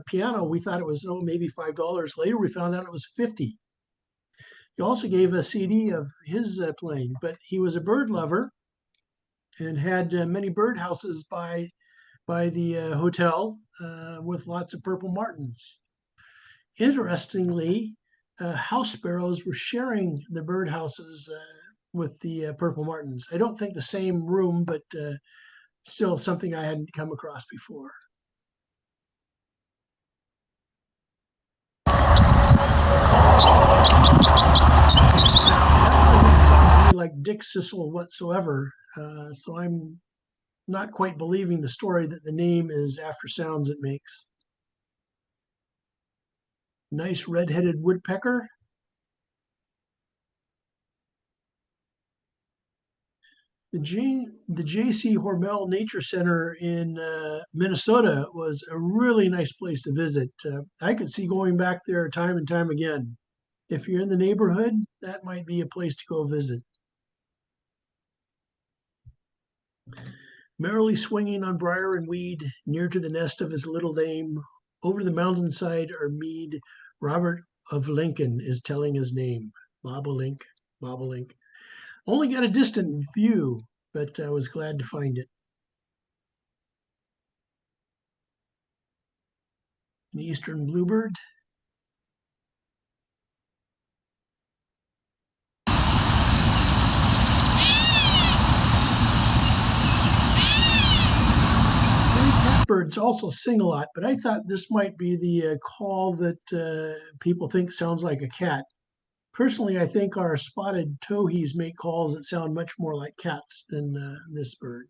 piano. We thought it was maybe $5. Later, we found out it was $50. He also gave a CD of his playing, but he was a bird lover and had many bird houses by the hotel with lots of purple martins. Interestingly, house sparrows were sharing the bird houses with the purple martins. I don't think the same room, but still something I hadn't come across before. That doesn't sound to me like Dick Sissel whatsoever, so I'm not quite believing the story that the name is after sounds it makes. Nice red-headed woodpecker. The J.C. Hormel Nature Center in Minnesota was a really nice place to visit. I could see going back there time and time again. If you're in the neighborhood, that might be a place to go visit. Merrily swinging on briar and weed, near to the nest of his little dame, over the mountainside or mead, Robert of Lincoln is telling his name. Bobolink, bobolink. Only got a distant view, but I was glad to find it. An eastern bluebird. Birds also sing a lot, but I thought this might be the call that people think sounds like a cat. Personally, I think our spotted towhees make calls that sound much more like cats than this bird.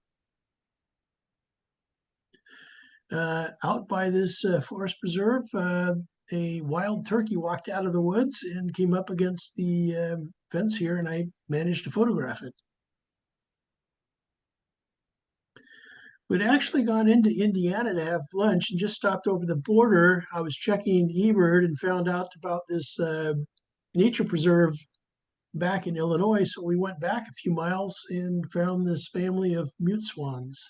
Out by this forest preserve, a wild turkey walked out of the woods and came up against the fence here, and I managed to photograph it. We'd actually gone into Indiana to have lunch and just stopped over the border. I was checking eBird and found out about this nature preserve back in Illinois. So we went back a few miles and found this family of mute swans.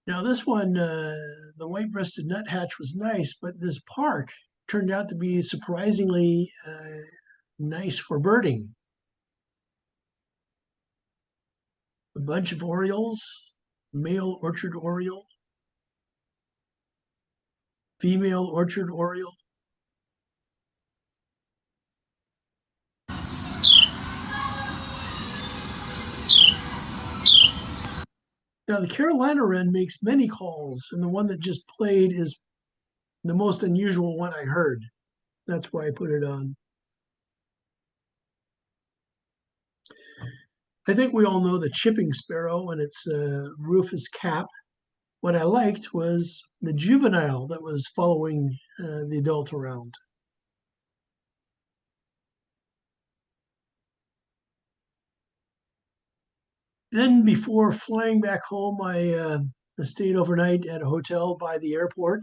Now this one, the white-breasted nuthatch was nice, but this park turned out to be surprisingly nice for birding. A bunch of orioles, male orchard oriole, female orchard oriole. Now the Carolina wren makes many calls, and the one that just played is the most unusual one I heard. That's why I put it on. I think we all know the chipping sparrow and its rufous cap. What I liked was the juvenile that was following the adult around. Then before flying back home, I stayed overnight at a hotel by the airport,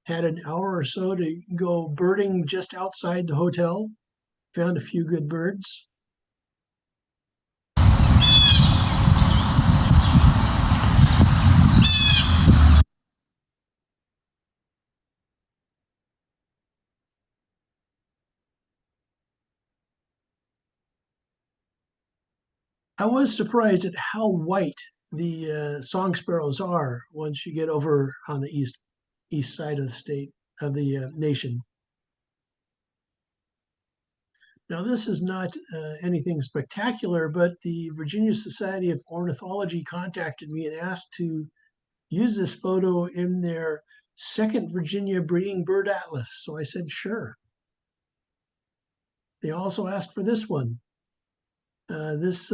had an hour or so to go birding just outside the hotel, found a few good birds. I was surprised at how white the song sparrows are once you get over on the east side of the state of the nation. Now, this is not anything spectacular, but the Virginia Society of Ornithology contacted me and asked to use this photo in their second Virginia breeding bird atlas. So I said, sure. They also asked for this one. This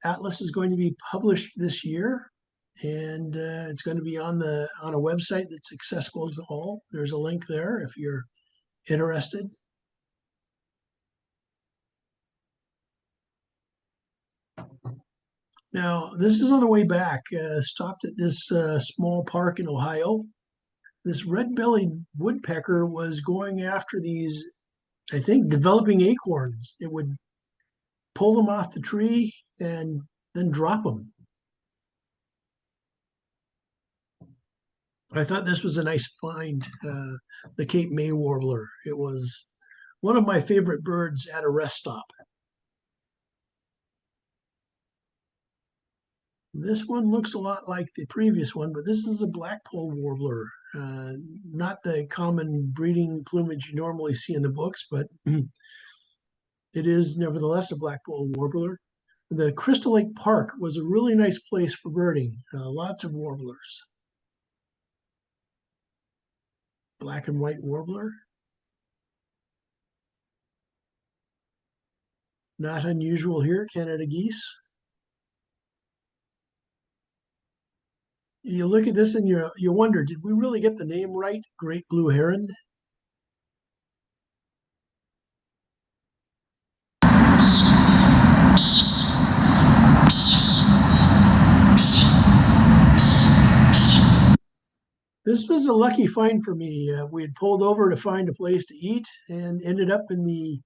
atlas is going to be published this year, and it's going to be on a website that's accessible to all. There's a link there if you're interested. Now, this is on the way back. Stopped at this small park in Ohio. This red-bellied woodpecker was going after these, I think, developing acorns. It would pull them off the tree and then drop them. I thought this was a nice find, the Cape May warbler. It was one of my favorite birds at a rest stop. This one looks a lot like the previous one, but this is a blackpoll warbler, not the common breeding plumage you normally see in the books, but it is nevertheless a blackpoll warbler. The Crystal Lake Park was a really nice place for birding, lots of warblers. Black and white warbler. Not unusual here, Canada geese. You look at this and you wonder, did we really get the name right? Great blue heron? This was a lucky find for me. We had pulled over to find a place to eat and ended up in the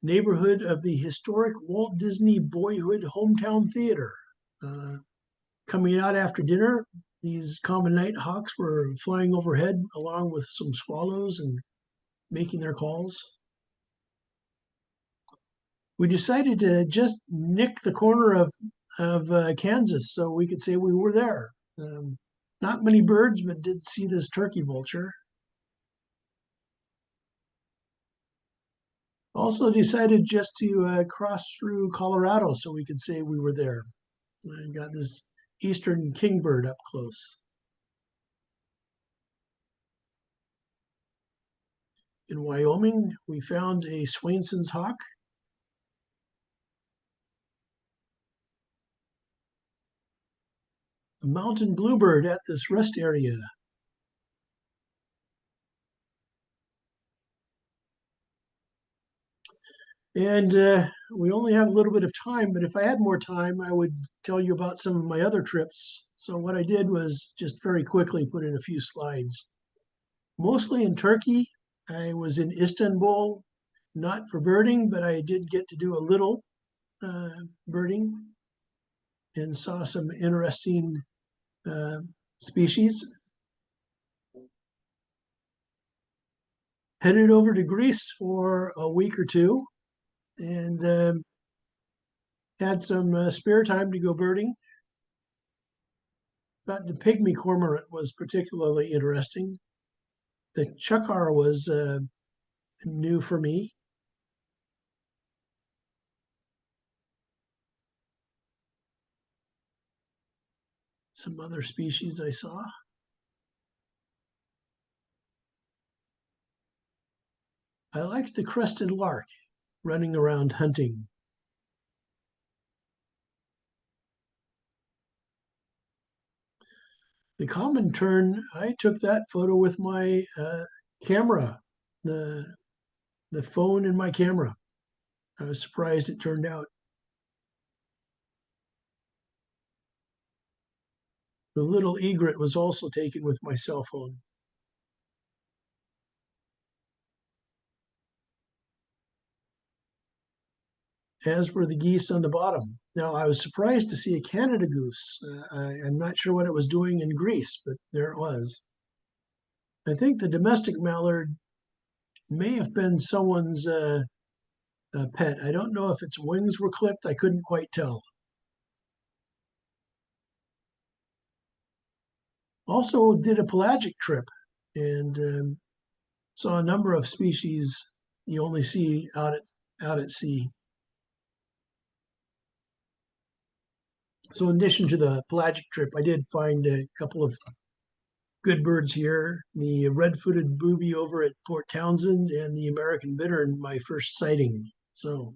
neighborhood of the historic Walt Disney Boyhood Hometown Theater. Coming out after dinner, these common nighthawks were flying overhead along with some swallows and making their calls. We decided to just nick the corner of Kansas so we could say we were there. Not many birds, but did see this turkey vulture. Also decided just to cross through Colorado so we could say we were there. I got this eastern kingbird up close. in Wyoming, we found a Swainson's hawk. A mountain bluebird at this rest area. And we only have a little bit of time, but if I had more time, I would tell you about some of my other trips. So what I did was just very quickly put in a few slides. Mostly in Turkey. I was in Istanbul, not for birding, but I did get to do a little birding and saw some interesting species. Headed over to Greece for a week or two and had some spare time to go birding. Thought the pygmy cormorant was particularly interesting. The chukar was new for me. Some other species I saw. I liked the crested lark running around hunting. The common tern, I took that photo with my camera, the phone in my camera. I was surprised it turned out. The little egret was also taken with my cell phone. As were the geese on the bottom. Now, I was surprised to see a Canada goose. I'm not sure what it was doing in Greece, but there it was. I think the domestic mallard may have been someone's pet. I don't know if its wings were clipped. I couldn't quite tell. Also did a pelagic trip and saw a number of species you only see out at sea. So in addition to the pelagic trip, I did find a couple of good birds here. The red-footed booby over at Port Townsend and the American bittern, my first sighting. So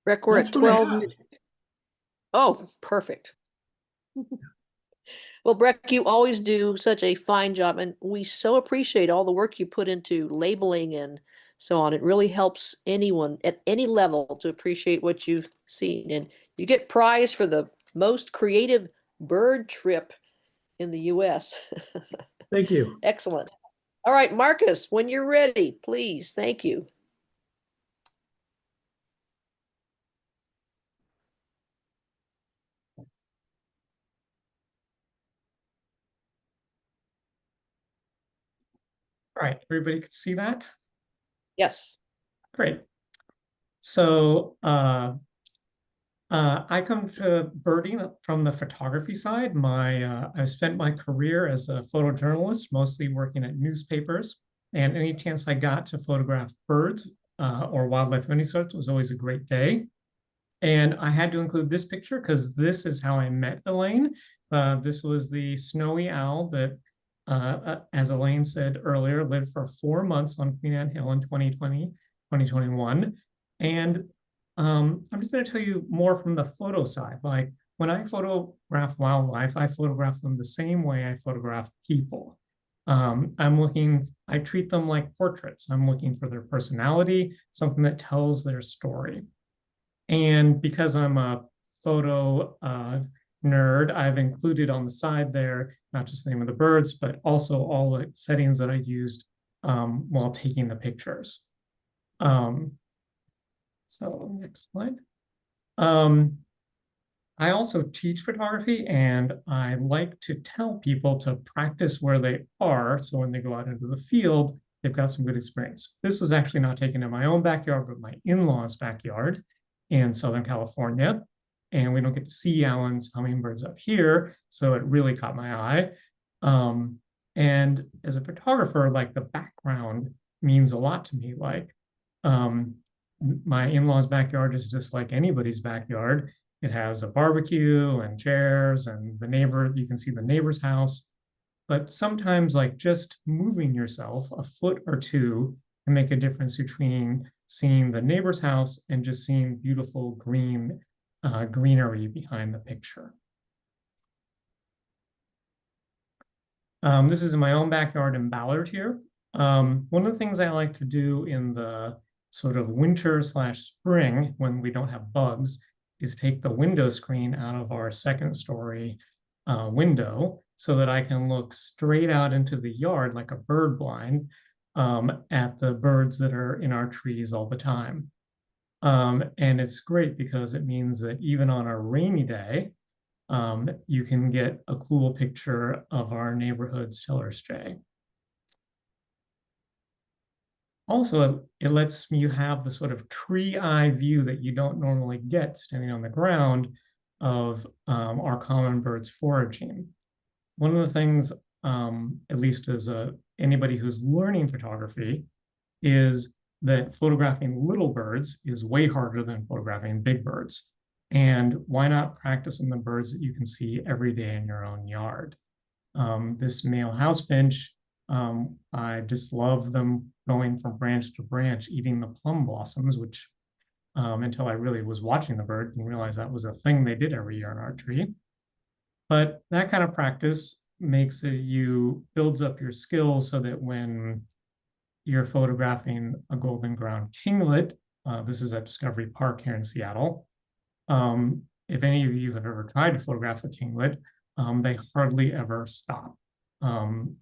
Breck, we're that's at what I 12. have. Oh, perfect. Well, Breck, you always do such a fine job, and we so appreciate all the work you put into labeling and so on. It really helps anyone at any level to appreciate what you've seen. And you get prize for the most creative bird trip in the US. Thank you. Excellent. All right, Marcus, when you're ready, please. Thank you. All right, everybody can see that? Yes. Great. So I come to birding from the photography side. I spent my career as a photojournalist, mostly working at newspapers, and any chance I got to photograph birds or wildlife of any sort was always a great day. And I had to include this picture because this is how I met Elaine. This was the snowy owl that, as Elaine said earlier, lived for 4 months on Queen Anne Hill in 2021. And I'm just going to tell you more from the photo side. Like when I photograph wildlife, I photograph them the same way I photograph people. I treat them like portraits. I'm looking for their personality, something that tells their story. And because I'm a photo nerd, I've included on the side there, not just the name of the birds, but also all the settings that I used while taking the pictures. So next slide. I also teach photography, and I like to tell people to practice where they are. So when they go out into the field, they've got some good experience. This was actually not taken in my own backyard, but my in-laws' backyard in Southern California. And we don't get to see Allen's hummingbirds up here. So it really caught my eye. And as a photographer, like the background means a lot to me. Like my in-laws' backyard is just like anybody's backyard. It has a barbecue and chairs and you can see the neighbor's house. But sometimes like just moving yourself a foot or two can make a difference between seeing the neighbor's house and just seeing beautiful greenery behind the picture. This is in my own backyard in Ballard here. One of the things I like to do in the sort of winter/spring when we don't have bugs is take the window screen out of our second story window so that I can look straight out into the yard like a bird blind at the birds that are in our trees all the time. And it's great because it means that even on a rainy day, you can get a cool picture of our neighborhood Steller jay. Also, it lets you have the sort of tree eye view that you don't normally get standing on the ground of our common birds foraging. One of the things, at least as anybody who's learning photography, is that photographing little birds is way harder than photographing big birds. And why not practice on the birds that you can see every day in your own yard? This male house finch, I just love them going from branch to branch, eating the plum blossoms, which until I really was watching the bird and realized that was a thing they did every year in our tree. But that kind of practice makes builds up your skills so that when you're photographing a golden ground kinglet, this is at Discovery Park here in Seattle. If any of you have ever tried to photograph a kinglet, they hardly ever stop.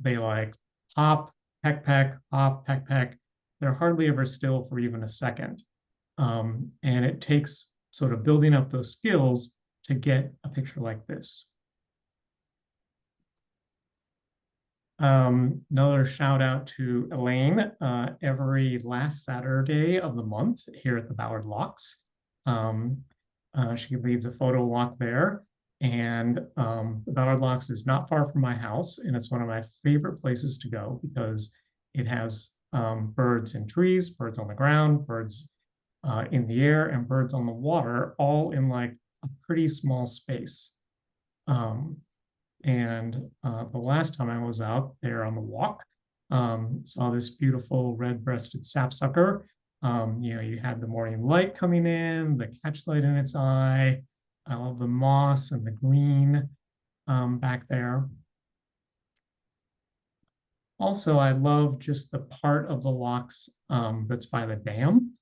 They like hop, peck, peck, hop, peck, peck. They're hardly ever still for even a second. And it takes sort of building up those skills to get a picture like this. Another shout out to Elaine, every last Saturday of the month here at the Ballard Locks. She leads a photo walk there, and the Ballard Locks is not far from my house, and it's one of my favorite places to go because it has birds in trees, birds on the ground, birds in the air, and birds on the water, all in like a pretty small space. And the last time I was out there on the walk, saw this beautiful red-breasted sapsucker. You had the morning light coming in, the catchlight in its eye. I love the moss and the green back there. Also, I love just the part of the locks that's by the dam,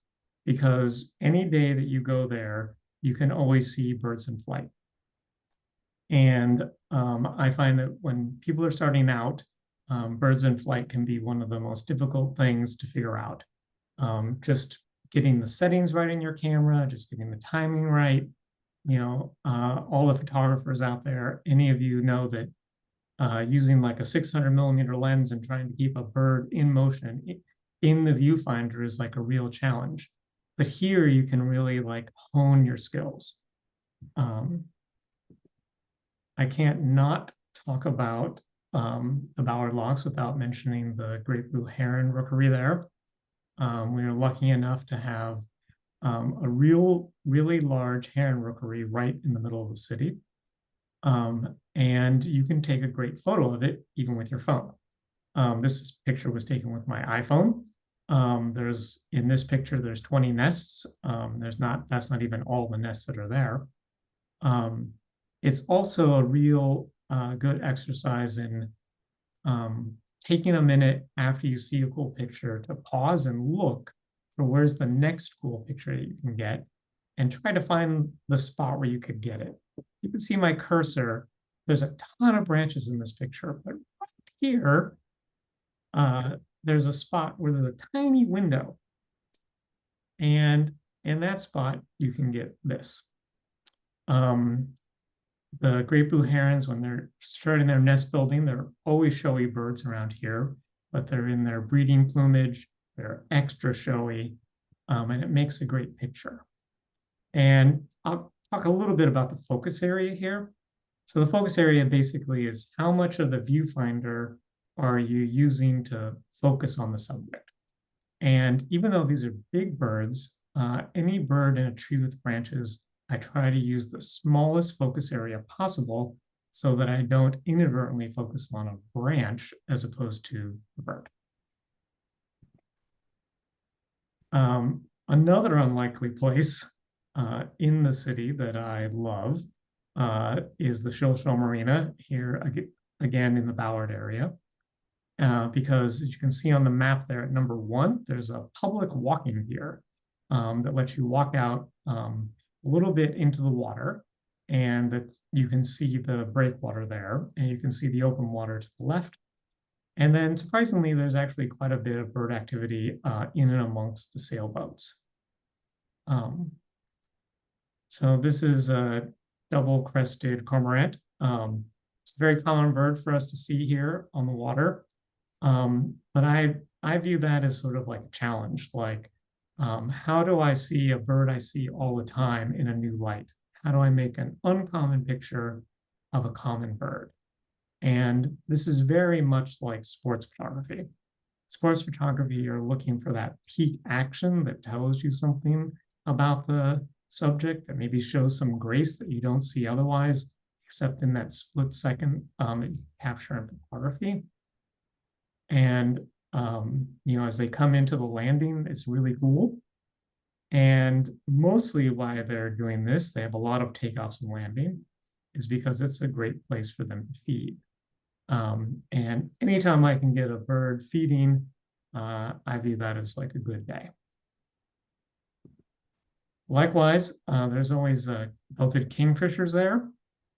because any day that you go there, you can always see birds in flight. And I find that when people are starting out, birds in flight can be one of the most difficult things to figure out. Just getting the settings right in your camera, just getting the timing right. All the photographers out there, any of you know that using like a 600mm lens and trying to keep a bird in motion in the viewfinder is like a real challenge. But here you can really like hone your skills. I can't not talk about the Ballard Locks without mentioning the great blue heron rookery there. We are lucky enough to have a really large heron rookery right in the middle of the city. And you can take a great photo of it even with your phone. This picture was taken with my iPhone. In this picture, there's 20 nests. That's not even all the nests that are there. It's also a real good exercise in taking a minute after you see a cool picture to pause and look for where's the next cool picture that you can get and try to find the spot where you could get it. You can see my cursor. There's a ton of branches in this picture, but right here, there's a spot where there's a tiny window. And in that spot, you can get this. The great blue herons, when they're starting their nest building, they're always showy birds around here, but they're in their breeding plumage, they're extra showy, and it makes a great picture. And I'll talk a little bit about the focus area here. So the focus area basically is how much of the viewfinder are you using to focus on the subject. And even though these are big birds, any bird in a tree with branches, I try to use the smallest focus area possible so that I don't inadvertently focus on a branch as opposed to the bird. Another unlikely place in the city that I love is the Shilshole Marina here again in the Ballard area. Because as you can see on the map there at number 1, there's a public walking pier that lets you walk out a little bit into the water, and that you can see the breakwater there, and you can see the open water to the left. And then surprisingly, there's actually quite a bit of bird activity in and amongst the sailboats. So this is a double-crested cormorant. It's a very common bird for us to see here on the water. But I view that as sort of like a challenge, like how do I see a bird I see all the time in a new light? How do I make an uncommon picture of a common bird? And this is very much like sports photography. Sports photography, you're looking for that peak action that tells you something about the subject, that maybe shows some grace that you don't see otherwise, except in that split second that you capture in photography. And as they come into the landing, it's really cool. And mostly why they're doing this, they have a lot of takeoffs and landing, is because it's a great place for them to feed. And anytime I can get a bird feeding, I view that as like a good day. Likewise, there's always belted kingfishers there.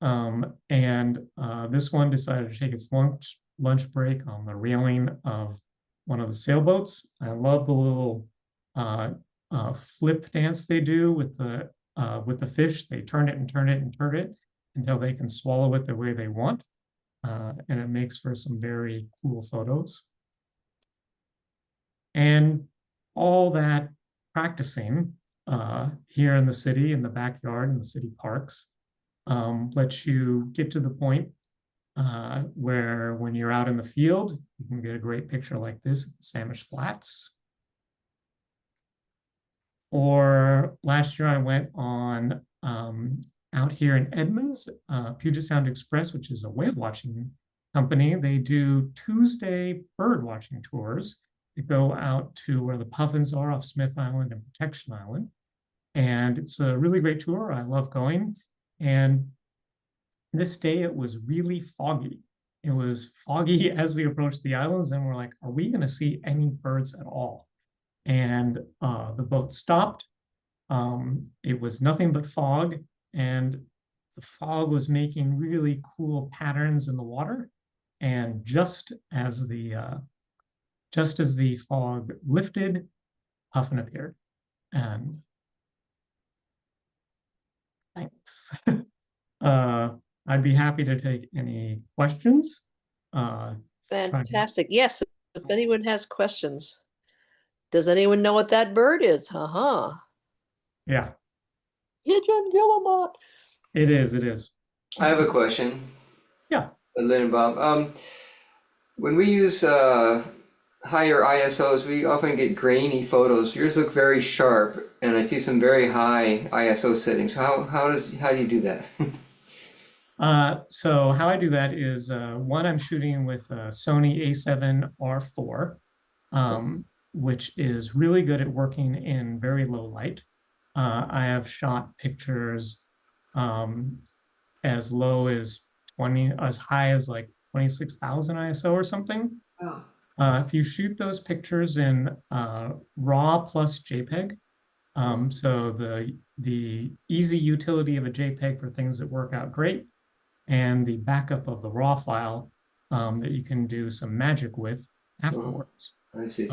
And this one decided to take its lunch break on the railing of one of the sailboats. I love the little flip dance they do with the fish. They turn it and turn it and turn it until they can swallow it the way they want. And it makes for some very cool photos. And all that practicing here in the city, in the backyard, in the city parks, lets you get to the point where when you're out in the field, you can get a great picture like this at the Samish Flats. Or last year I went on out here in Edmonds, Puget Sound Express, which is a whale watching company. They do Tuesday bird watching tours that go out to where the puffins are off Smith Island and Protection Island. And it's a really great tour. I love going. And this day it was really foggy. It was foggy as we approached the islands, and we're like, are we going to see any birds at all? And the boat stopped. It was nothing but fog, and the fog was making really cool patterns in the water. And just as the fog lifted, puffin appeared. And thanks. I'd be happy to take any questions. Fantastic. Yes, if anyone has questions. Does anyone know what that bird is? Yeah. Pigeon guillemot. It is. I have a question. Yeah. Lynn and Bob. When we use higher ISOs, we often get grainy photos. Yours look very sharp, and I see some very high ISO settings. How do you do that? So how I do that is one, I'm shooting with a Sony A7R4, which is really good at working in very low light. I have shot pictures as low as as high as like 26,000 ISO or something. Oh. If you shoot those pictures in RAW plus JPEG, so the easy utility of a JPEG for things that work out great, and the backup of the RAW file that you can do some magic with afterwards. I see.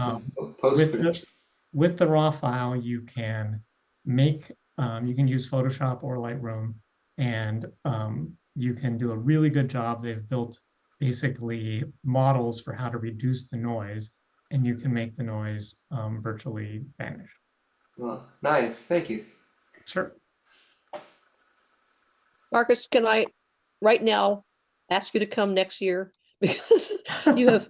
With the RAW file, you can make, you can use Photoshop or Lightroom, and you can do a really good job. They've built basically models for how to reduce the noise, and you can make the noise virtually vanish. Well, nice. Thank you. Sure. Marcus, can I right now ask you to come next year? Because you have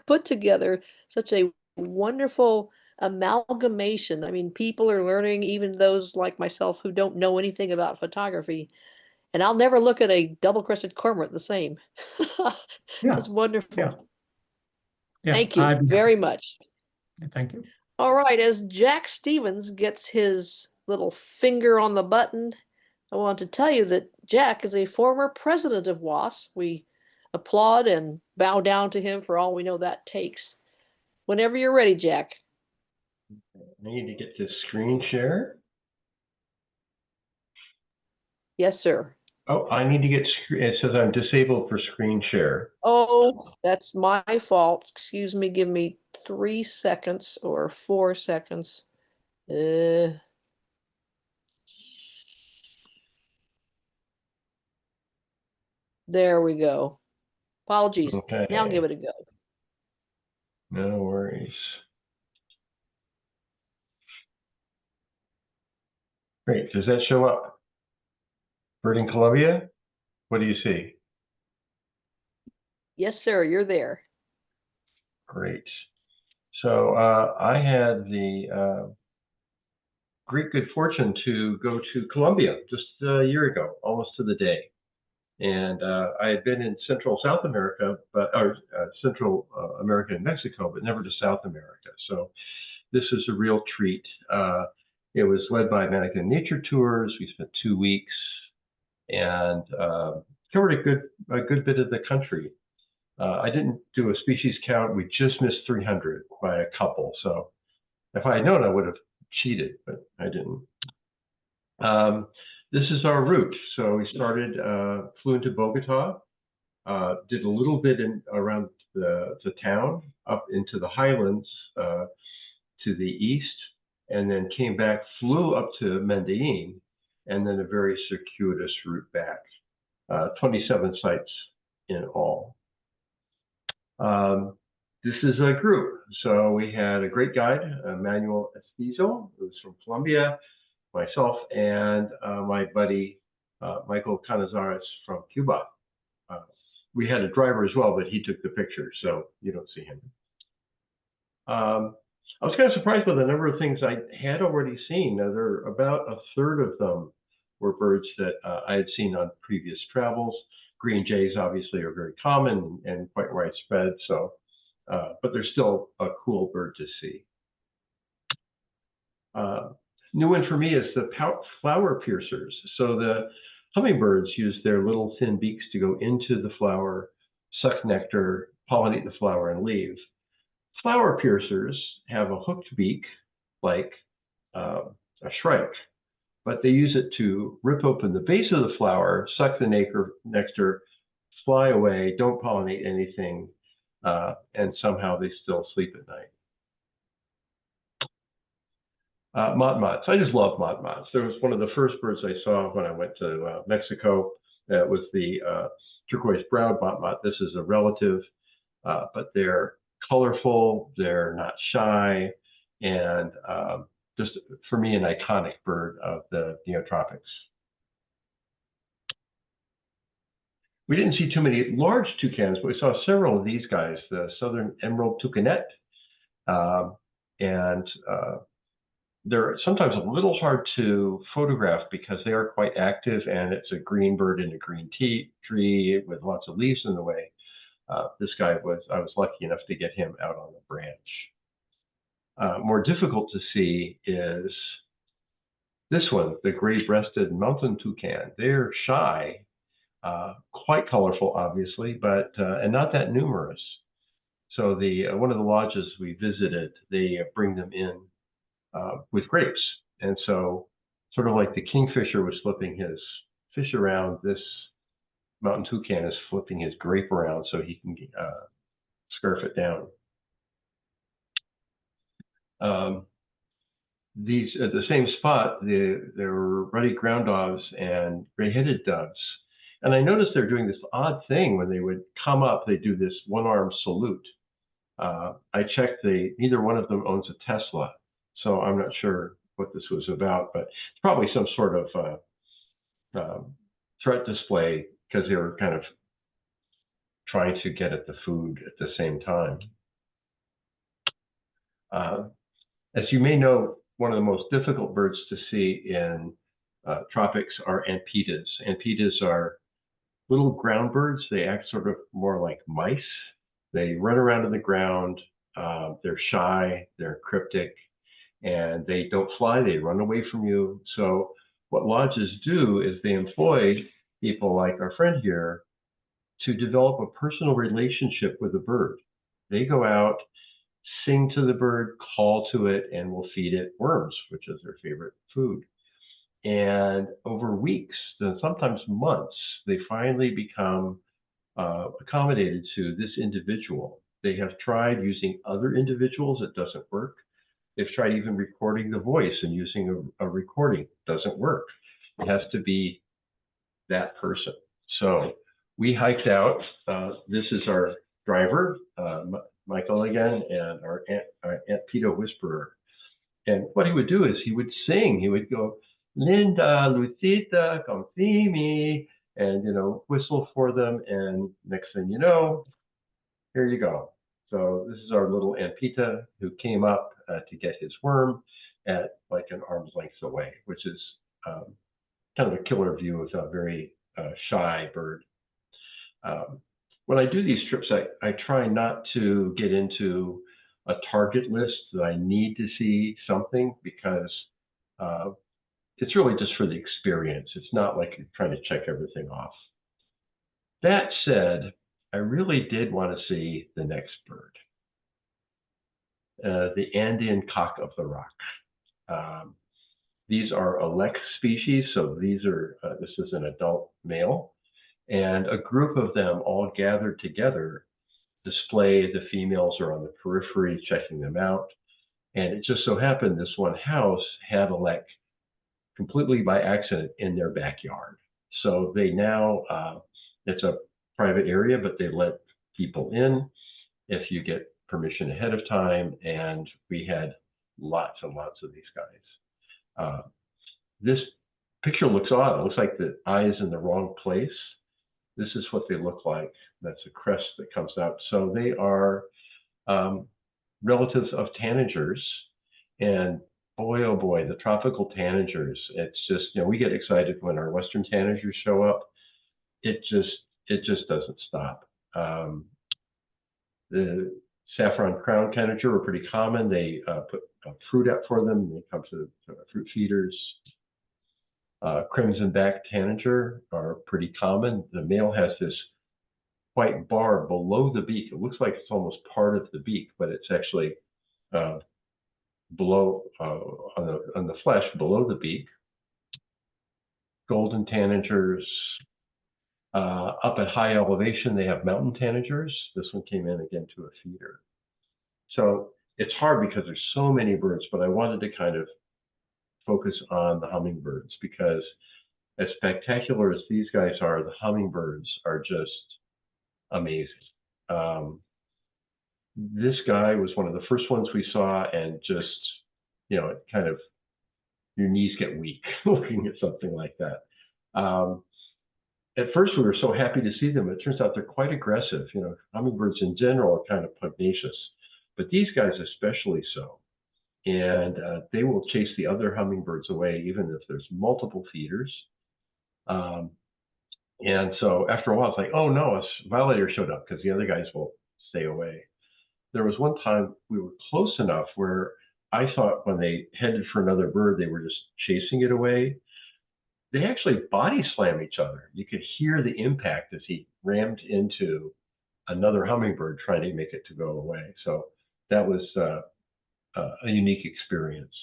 put together such a wonderful amalgamation. I mean, people are learning, even those like myself who don't know anything about photography. And I'll never look at a double-crested cormorant the same. Yeah. It's wonderful. Yeah. Thank you very much. Thank you. All right, as Jack Stevens gets his little finger on the button, I want to tell you that Jack is a former president of WOS. We applaud and bow down to him for all we know that takes. Whenever you're ready, Jack. I need to get this screen share. Yes, sir. Oh, I need to get, it says I'm disabled for screen share. Oh, that's my fault. Excuse me. Give me 3 seconds or 4 seconds. There we go. Apologies. Okay. Now give it a go. No worries. Great. Does that show up? Bird in Columbia? What do you see? Yes, sir. You're there. Great. So I had the great good fortune to go to Colombia just a year ago, almost to the day. And I had been in Central South America, Central America and Mexico, but never to South America. So this is a real treat. It was led by American Nature Tours. We spent 2 weeks and covered a good bit of the country. I didn't do a species count. We just missed 300 by a couple. So if I had known, I would have cheated, but I didn't. This is our route. So we started, flew into Bogota, did a little bit around the town, up into the highlands to the east, and then came back, flew up to Medellin, and then a very circuitous route back. 27 sites in all. This is a group. So we had a great guide, Manuel Estizo, who's from Colombia, myself, and my buddy, Michael Canizares from Cuba. We had a driver as well, but he took the picture, so you don't see him. I was kind of surprised by the number of things I had already seen. Now, there are about a third of them were birds that I had seen on previous travels. Green jays obviously are very common and quite widespread, so, but they're still a cool bird to see. New one for me is the flower piercers. So the hummingbirds use their little thin beaks to go into the flower, suck nectar, pollinate the flower, and leave. Flower piercers have a hooked beak like a shrike, but they use it to rip open the base of the flower, suck the nectar, fly away, don't pollinate anything, and somehow they still sleep at night. Motmots. I just love motmots. There was one of the first birds I saw when I went to Mexico. It was the turquoise-browed motmot. This is a relative, but they're colorful, they're not shy, and just for me, an iconic bird of the neotropics. We didn't see too many large toucans, but we saw several of these guys, the southern emerald toucanet, and they're sometimes a little hard to photograph because they are quite active, and it's a green bird in a green tree with lots of leaves in the way. This guy I was lucky enough to get him out on the branch. More difficult to see is this one, the gray-breasted mountain toucan. They're shy, quite colorful, obviously, but and not that numerous. So one of the lodges we visited, they bring them in with grapes, and so sort of like the kingfisher was flipping his fish around, this mountain toucan is flipping his grape around so he can scarf it down. These at the same spot, there were ruddy ground doves and gray-headed doves, and I noticed they're doing this odd thing when they would come up. They do this one-arm salute. I checked; neither one of them owns a Tesla, so I'm not sure what this was about, but it's probably some sort of threat display because they were kind of trying to get at the food at the same time. As you may know, one of the most difficult birds to see in tropics are anpitas. Anpitas are little ground birds. They act sort of more like mice. They run around in the ground. They're shy, they're cryptic, and they don't fly, they run away from you. So what lodges do is they employ people like our friend here to develop a personal relationship with the bird. They go out, sing to the bird, call to it, and will feed it worms, which is their favorite food. And over weeks, then sometimes months, they finally become accommodated to this individual. They have tried using other individuals, it doesn't work. They've tried even recording the voice and using a recording, doesn't work. It has to be that person. So we hiked out. This is our driver, Michael again, and our Aunt Peta Whisperer. And what he would do is he would sing. He would go, Linda, Lucita, come see me, and whistle for them. And next thing you know, here you go. So this is our little Aunt Peta who came up to get his worm at like an arm's length away, which is kind of a killer view of a very shy bird. When I do these trips, I try not to get into a target list that I need to see something, because it's really just for the experience. It's not like you're trying to check everything off. That said, I really did want to see the next bird, the Andean cock of the rock. These are elect species, so these are this is an adult male, and a group of them all gathered together display. The females are on the periphery checking them out, and it just so happened this one house had elect completely by accident in their backyard. So they now, it's a private area, but they let people in if you get permission ahead of time, and we had lots and lots of these guys. This picture looks odd. It looks like the eye is in the wrong place. This is what they look like. That's a crest that comes out. So they are relatives of tanagers, and boy, oh boy, the tropical tanagers. It's just, we get excited when our western tanagers show up. It just doesn't stop. The saffron crown tanager are pretty common. They put fruit out for them. They come to fruit feeders. Crimson back tanager are pretty common. The male has this white bar below the beak. It looks like it's almost part of the beak, but it's actually below on the flesh below the beak. Golden tanagers. Up at high elevation, they have mountain tanagers. This one came in again to a feeder. So it's hard because there's so many birds, but I wanted to kind of focus on the hummingbirds, because as spectacular as these guys are, the hummingbirds are just amazing. This guy was one of the first ones we saw, and just, it kind of, your knees get weak looking at something like that. At first, we were so happy to see them. It turns out they're quite aggressive. Hummingbirds in general are kind of pugnacious, but these guys especially so. And they will chase the other hummingbirds away, even if there's multiple feeders. And so after a while, it's like, oh no, a violator showed up, because the other guys will stay away. There was one time we were close enough where I thought when they headed for another bird, they were just chasing it away. They actually body slam each other. You could hear the impact as he rammed into another hummingbird trying to make it to go away. So that was a unique experience.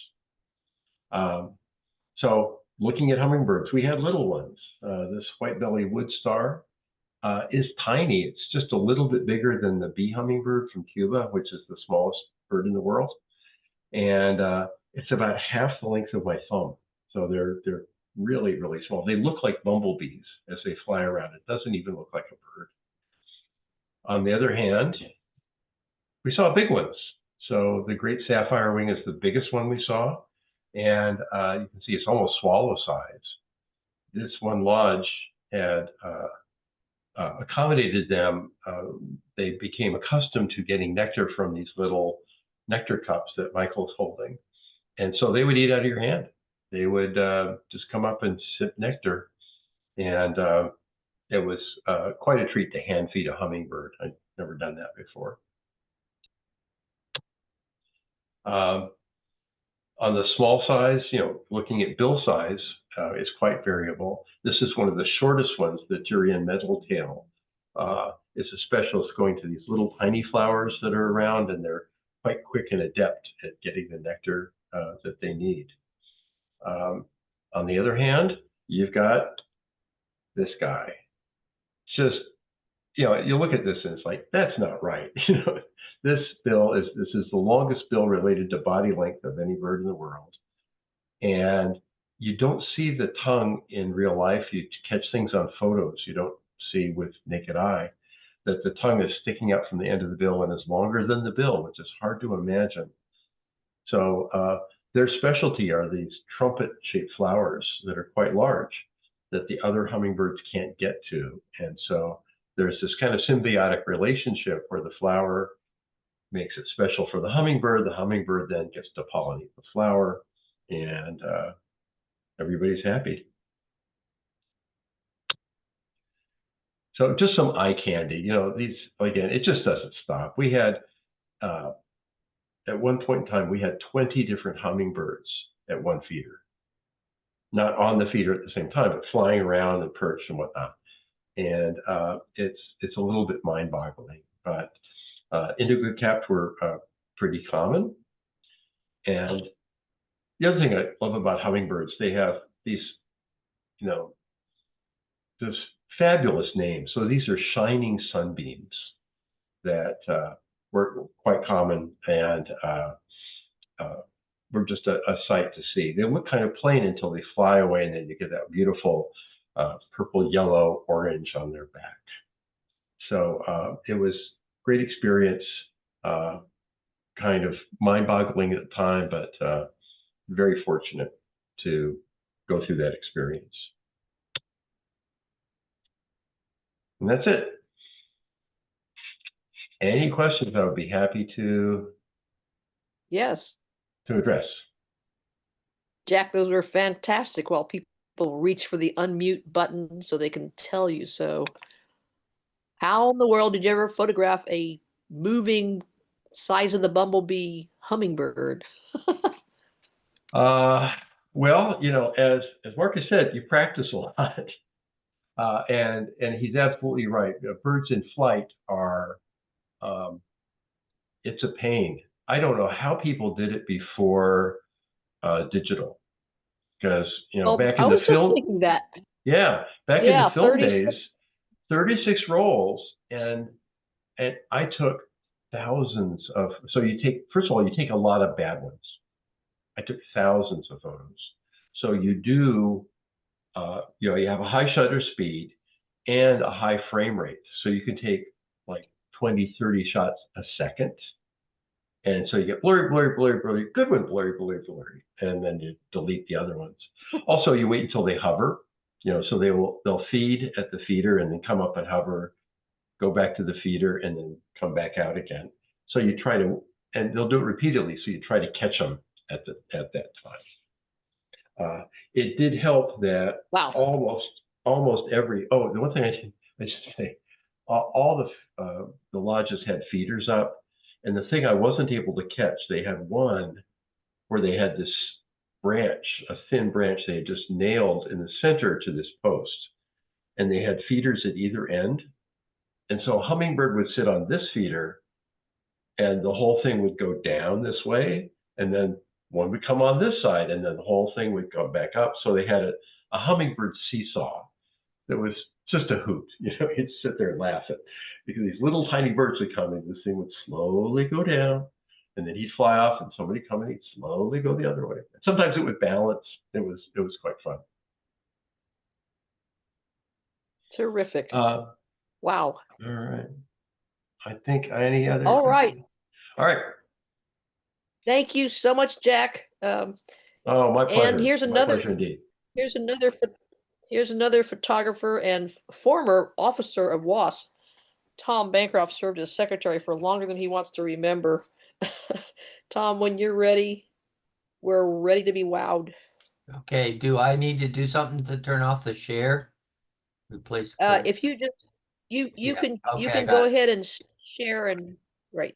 So looking at hummingbirds, we had little ones. This white-bellied wood star is tiny. It's just a little bit bigger than the bee hummingbird from Cuba, which is the smallest bird in the world. And it's about half the length of my thumb. So they're really, really small. They look like bumblebees as they fly around. It doesn't even look like a bird. On the other hand, we saw big ones. So the great sapphire wing is the biggest one we saw. And you can see it's almost swallow size. This one lodge had accommodated them. They became accustomed to getting nectar from these little nectar cups that Michael's holding. And so they would eat out of your hand. They would just come up and sip nectar. And it was quite a treat to hand feed a hummingbird. I'd never done that before. On the small size, looking at bill size is quite variable. This is one of the shortest ones, the Tyrian metaltail. It's a specialist going to these little tiny flowers that are around, and they're quite quick and adept at getting the nectar that they need. On the other hand, you've got this guy. Just, you look at this and it's like, that's not right. This is the longest bill related to body length of any bird in the world. And you don't see the tongue in real life. You catch things on photos. You don't see with naked eye that the tongue is sticking out from the end of the bill and is longer than the bill, which is hard to imagine. So their specialty are these trumpet-shaped flowers that are quite large that the other hummingbirds can't get to. And so there's this kind of symbiotic relationship where the flower makes it special for the hummingbird then gets to pollinate the flower, and everybody's happy. So just some eye candy, these, again, it just doesn't stop. We had, at one point in time, we had 20 different hummingbirds at one feeder. Not on the feeder at the same time, but flying around and perched and whatnot. And it's a little bit mind-boggling, but indigo-capped were pretty common. And the other thing I love about hummingbirds, they have these, this fabulous names. So these are shining sunbeams that were quite common and were just a sight to see. They look kind of plain until they fly away, and then you get that beautiful purple, yellow, orange on their back. So it was great experience, kind of mind-boggling at the time, but very fortunate to go through that experience. And that's it. Any questions I would be happy to Yes. To address. Jack, those were fantastic. While people reach for the unmute button so they can tell you. So how in the world did you ever photograph a moving size of the bumblebee hummingbird? Well, as Marcus said, you practice a lot. And he's absolutely right. Birds in flight are, it's a pain. I don't know how people did it before digital, because back in the film, thinking that. Yeah, back in the film 36. days, 36 rolls, and I took thousands of. So first of all, you take a lot of bad ones. I took thousands of photos. So you do, you have a high shutter speed and a high frame rate. So you can take like 20, 30 shots a second. And so you get blurry, blurry, blurry, blurry, good one, blurry, blurry, blurry. And then you delete the other ones. Also, you wait until they hover, so they'll feed at the feeder and then come up and hover, go back to the feeder and then come back out again. So you try to, and they'll do it repeatedly. So you try to catch them at that time. It did help that almost every, the one thing I should say, all the lodges had feeders up, and the thing I wasn't able to catch, they had one where they had this branch, a thin branch they had just nailed in the center to this post, and they had feeders at either end, and so a hummingbird would sit on this feeder, and the whole thing would go down this way, and then one would come on this side, and then the whole thing would go back up. So they had a hummingbird seesaw that was just a hoot. You'd sit there and laugh at, because these little tiny birds would come, and this thing would slowly go down, and then he'd fly off, and somebody come and he'd slowly go the other way. Sometimes it would balance. It was quite fun. Terrific. Wow. All right. I think any other. All right. All right. Thank you so much, Jack. My pleasure. And here's another. My pleasure indeed. Here's another photographer and former officer of WOS. Tom Bancroft served as secretary for longer than he wants to remember. Tom, when you're ready, we're ready to be wowed. Okay, do I need to do something to turn off the share? Replace. If you just you can go ahead and share and right.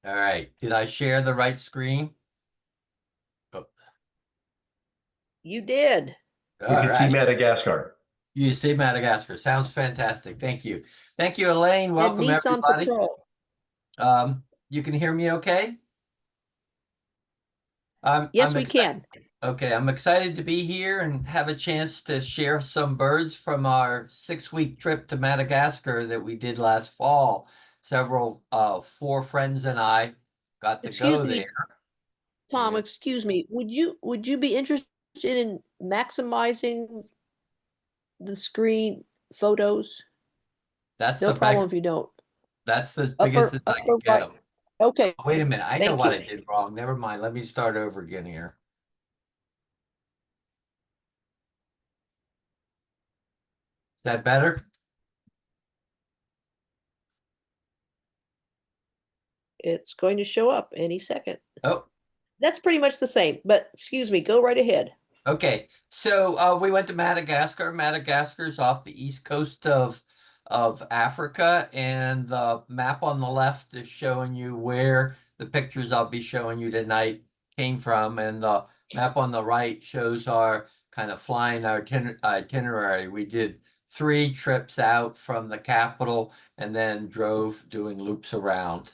All right. Did I share the right screen? Oh, You did. We all can see right. Madagascar. You see Madagascar. Sounds fantastic. Thank you. Thank you, Elaine. And Welcome, meets on everybody. patrol. You can hear me okay? Yes, I'm we excited. can. Okay, I'm excited to be here and have a chance to share some birds from our 6-week trip to Madagascar that we did last fall. Several, 4 friends and I got to Excuse go me, there. Tom, And excuse me. Would you be interested in maximizing the screen photos? that's No the problem back, if you don't. that's the biggest that I can Upper get right. them. Okay, Wait a minute, I know thank what you. I did wrong. Never mind. Let me start over again here. Is that better? It's going to show up any second. Oh, That's pretty much the same, but excuse me, go right ahead. okay. So we went to Madagascar. Madagascar's off the east coast of Africa, and the map on the left is showing you where the pictures I'll be showing you tonight came from, and the map on the right shows our kind of flying itinerary. We did 3 trips out from the capital and then drove doing loops around.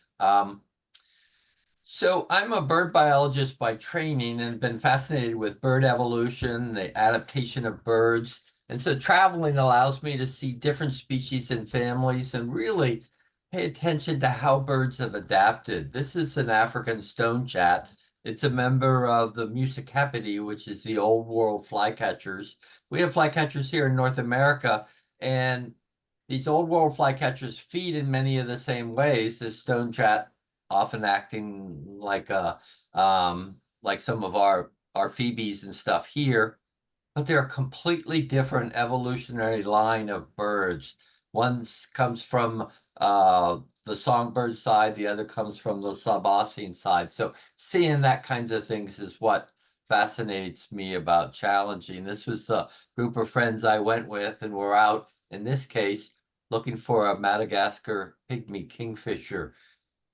So I'm a bird biologist by training and been fascinated with bird evolution, the adaptation of birds. And so traveling allows me to see different species and families and really pay attention to how birds have adapted. This is an African stonechat. It's a member of the Musicapidae, which is the old world flycatchers. We have flycatchers here in North America, and these old world flycatchers feed in many of the same ways. This stonechat often acting like some of our phoebes and stuff here, but they're a completely different evolutionary line of birds. One comes from the songbird side, the other comes from the subassine side. So seeing that kinds of things is what fascinates me about challenging. This was the group of friends I went with, and we're out in this case looking for a Madagascar pygmy kingfisher.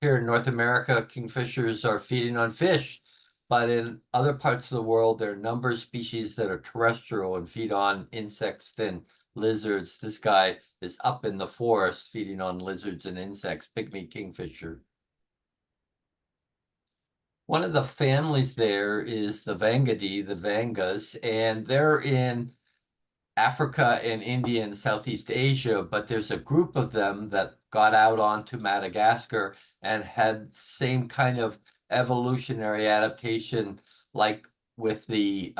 Here in North America, kingfishers are feeding on fish, but in other parts of the world, there are a number of species that are terrestrial and feed on insects and lizards. This guy is up in the forest feeding on lizards and insects, pygmy kingfisher. One of the families there is the Vangidae, the Vangas, and they're in Africa and India and Southeast Asia, but there's a group of them that got out onto Madagascar and had same kind of evolutionary adaptation like with the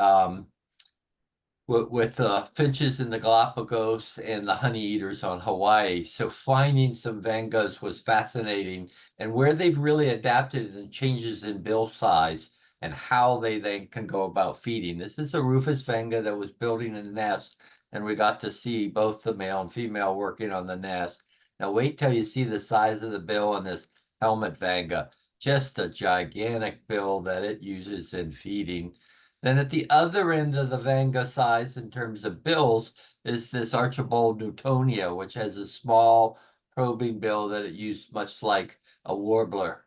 with the finches in the Galapagos and the honey eaters on Hawaii. So finding some Vangas was fascinating, and where they've really adapted and changes in bill size and how they then can go about feeding. This is a rufous Vanga that was building a nest, and we got to see both the male and female working on the nest. Now wait till you see the size of the bill on this helmet Vanga. Just a gigantic bill that it uses in feeding. Then at the other end of the Vanga size in terms of bills is this Archibald newtonia, which has a small probing bill that it used much like a warbler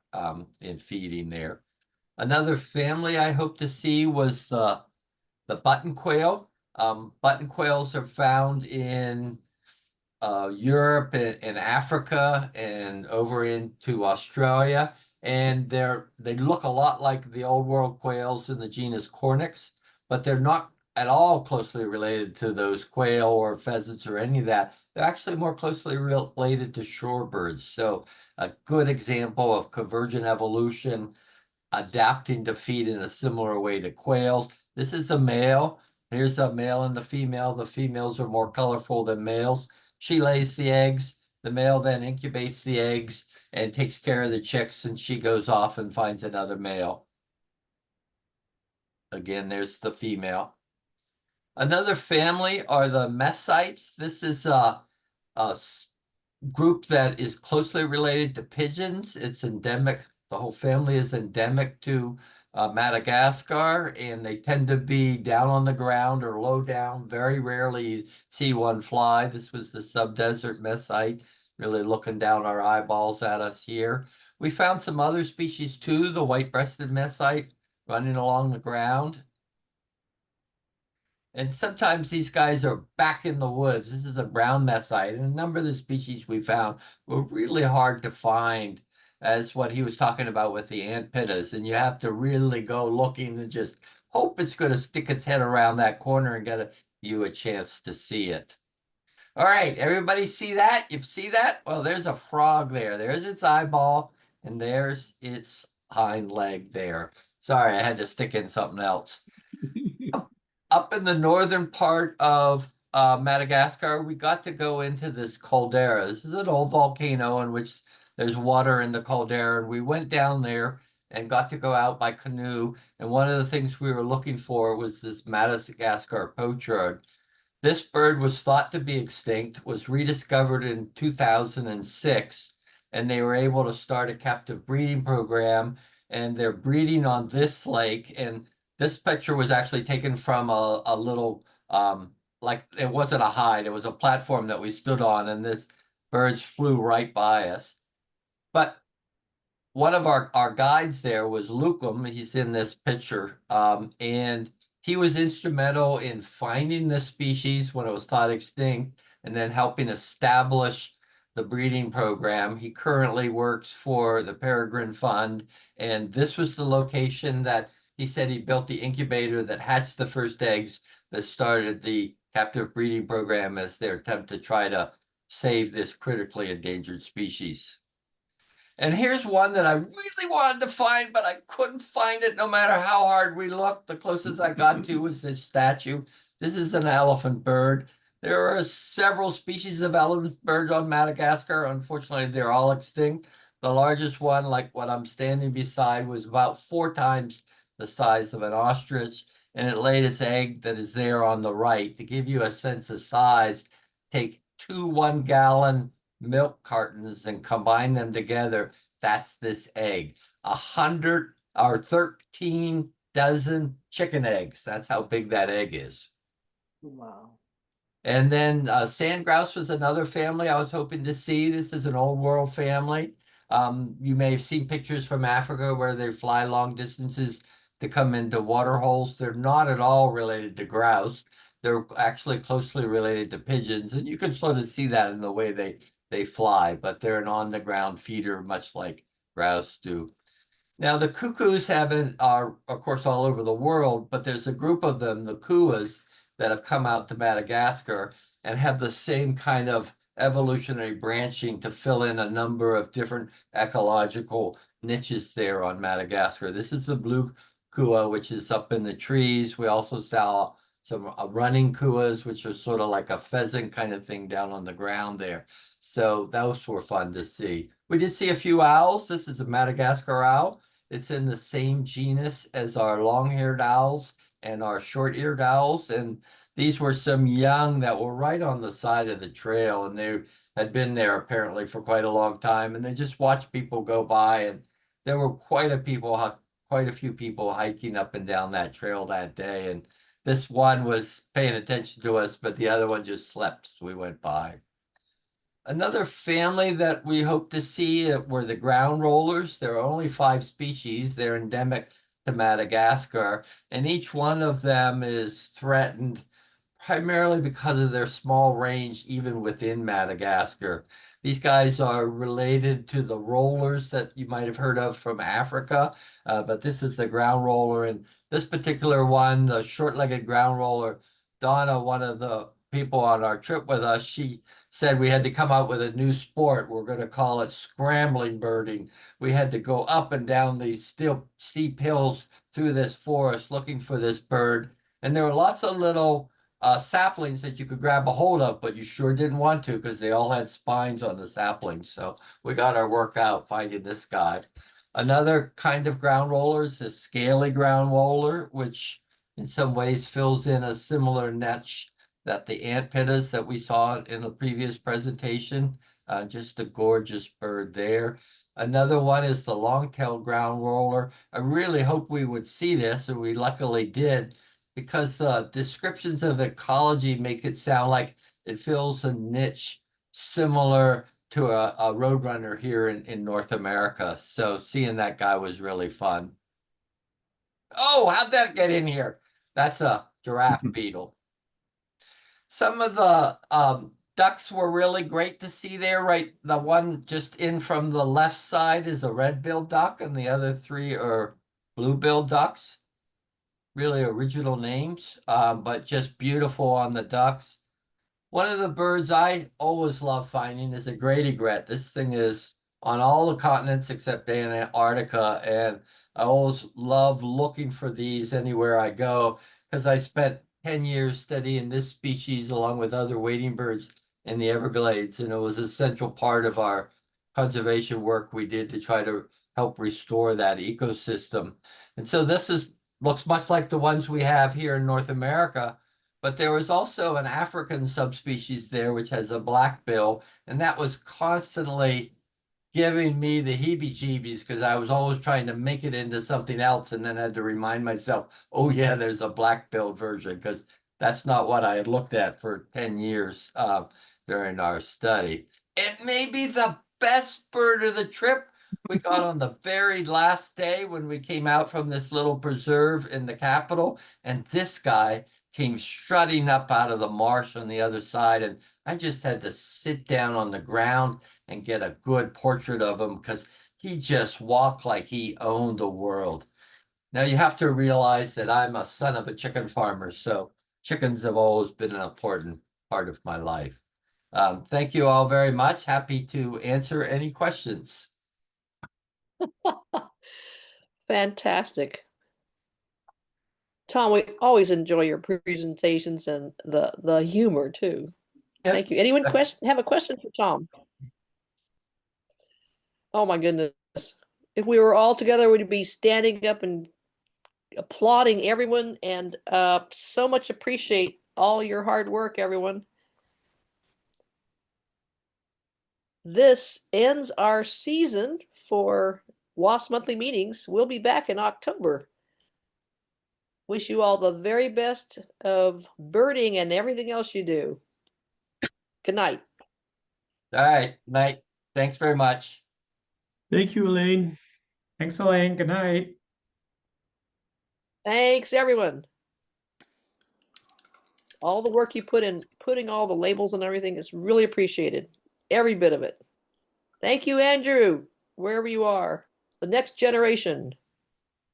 in feeding there. Another family I hope to see was the button quail. Button quails are found in Europe and Africa and over into Australia. And they look a lot like the old world quails in the genus Cornix, but they're not at all closely related to those quail or pheasants or any of that. They're actually more closely related to shorebirds. So a good example of convergent evolution adapting to feed in a similar way to quails. This is a male. Here's a male and the female. The females are more colorful than males. She lays the eggs. The male then incubates the eggs and takes care of the chicks, and she goes off and finds another male. Again, there's the female. Another family are the mescites. This is a group that is closely related to pigeons. It's endemic. The whole family is endemic to Madagascar, and they tend to be down on the ground or low down. Very rarely you see one fly. This was the subdesert mesite, really looking down our eyeballs at us here. We found some other species too, the white-breasted mesite running along the ground. And sometimes these guys are back in the woods. This is a brown mesite, and a number of the species we found were really hard to find, as what he was talking about with the ant pittas. And you have to really go looking and just hope it's going to stick its head around that corner and get you a chance to see it. All right, everybody see that? You see that? Well, there's a frog there. There's its eyeball, and there's its hind leg there. Sorry, I had to stick in something else. Up in the northern part of Madagascar, we got to go into this caldera. This is an old volcano in which there's water in the caldera. And we went down there and got to go out by canoe. And one of the things we were looking for was this Madagascar pochard. This bird was thought to be extinct, was rediscovered in 2006, and they were able to start a captive breeding program. And they're breeding on this lake. And this picture was actually taken from a little, like it wasn't a hide, it was a platform that we stood on, and this birds flew right by us. But one of our guides there was Lukum. He's in this picture, and he was instrumental in finding this species when it was thought extinct, and then helping establish the breeding program. He currently works for the Peregrine Fund, and this was the location that he said he built the incubator that hatched the first eggs that started the captive breeding program as their attempt to try to save this critically endangered species. And here's one that I really wanted to find, but I couldn't find it no matter how hard we looked. The closest I got to was this statue. This is an elephant bird. There are several species of elephant birds on Madagascar. Unfortunately, they're all extinct. The largest one, like what I'm standing beside, was about 4 times the size of an ostrich, and it laid its egg that is there on the right. To give you a sense of size, take 2 1-gallon milk cartons and combine them together. That's this egg. 100 or 13 dozen chicken eggs. That's how big that egg is. Wow. And then sand grouse was another family I was hoping to see. This is an old world family. You may have seen pictures from Africa where they fly long distances to come into water holes. They're not at all related to grouse. They're actually closely related to pigeons, and you can sort of see that in the way they fly, but they're an on-the-ground feeder, much like grouse do. Now, the cuckoos are, of course, all over the world, but there's a group of them, the kuas, that have come out to Madagascar and have the same kind of evolutionary branching to fill in a number of different ecological niches there on Madagascar. This is the blue kua, which is up in the trees. We also saw some running kuas, which are sort of like a pheasant kind of thing down on the ground there. So those were fun to see. We did see a few owls. This is a Madagascar owl. It's in the same genus as our long-haired owls and our short-eared owls. And these were some young that were right on the side of the trail, and they had been there apparently for quite a long time. And they just watched people go by, and there were quite a few people hiking up and down that trail that day. And this one was paying attention to us, but the other one just slept as we went by. Another family that we hope to see were the ground rollers. There are only 5 species. They're endemic to Madagascar, and each one of them is threatened primarily because of their small range, even within Madagascar. These guys are related to the rollers that you might have heard of from Africa, but this is the ground roller. And this particular one, the short-legged ground roller, Donna, one of the people on our trip with us, she said we had to come out with a new sport. We're going to call it scrambling birding. We had to go up and down these still steep hills through this forest looking for this bird. And there were lots of little saplings that you could grab a hold of, but you sure didn't want to because they all had spines on the saplings. So we got our work out finding this guy. Another kind of ground roller is a scaly ground roller, which in some ways fills in a similar niche that the ant pittas that we saw in the previous presentation. Just a gorgeous bird there. Another one is the long-tailed ground roller. I really hope we would see this, and we luckily did, because the descriptions of ecology make it sound like it fills a niche similar to a roadrunner here in North America. So seeing that guy was really fun. Oh, how'd that get in here? That's a giraffe beetle. Some of the ducks were really great to see there, right? The one just in from the left side is a red-billed duck, and the other three are blue-billed ducks. Really original names, but just beautiful on the ducks. One of the birds I always love finding is a great egret. This thing is on all the continents except Antarctica, and I always love looking for these anywhere I go because I spent 10 years studying this species along with other wading birds in the Everglades, and it was an essential part of our conservation work we did to try to help restore that ecosystem. And so this looks much like the ones we have here in North America, but there was also an African subspecies there which has a black bill, and that was constantly giving me the heebie-jeebies because I was always trying to make it into something else and then had to remind myself, oh yeah, there's a black-billed version, because that's not what I had looked at for 10 years during our study. It may be the best bird of the trip we got on the very last day when we came out from this little preserve in the capital, and this guy came strutting up out of the marsh on the other side, and I just had to sit down on the ground and get a good portrait of him because he just walked like he owned the world. Now you have to realize that I'm a son of a chicken farmer, so chickens have always been an important part of my life. Thank you all very much. Happy to answer any questions. Fantastic. Tom, we always enjoy your presentations and the humor too. Yep. Thank you. Anyone have a question for Tom? Oh my goodness. If we were all together, we'd be standing up and applauding everyone, and so much appreciate all your hard work, everyone. This ends our season for WOS monthly meetings. We'll be back in October. Wish you all the very best of birding and everything else you do. Good night. All right, night. Thanks very much. Thank you, Elaine. Thanks, Elaine. Good night. Thanks, everyone. All the work you put in putting all the labels and everything is really appreciated. Every bit of it. Thank you, Andrew, wherever you are. The next generation.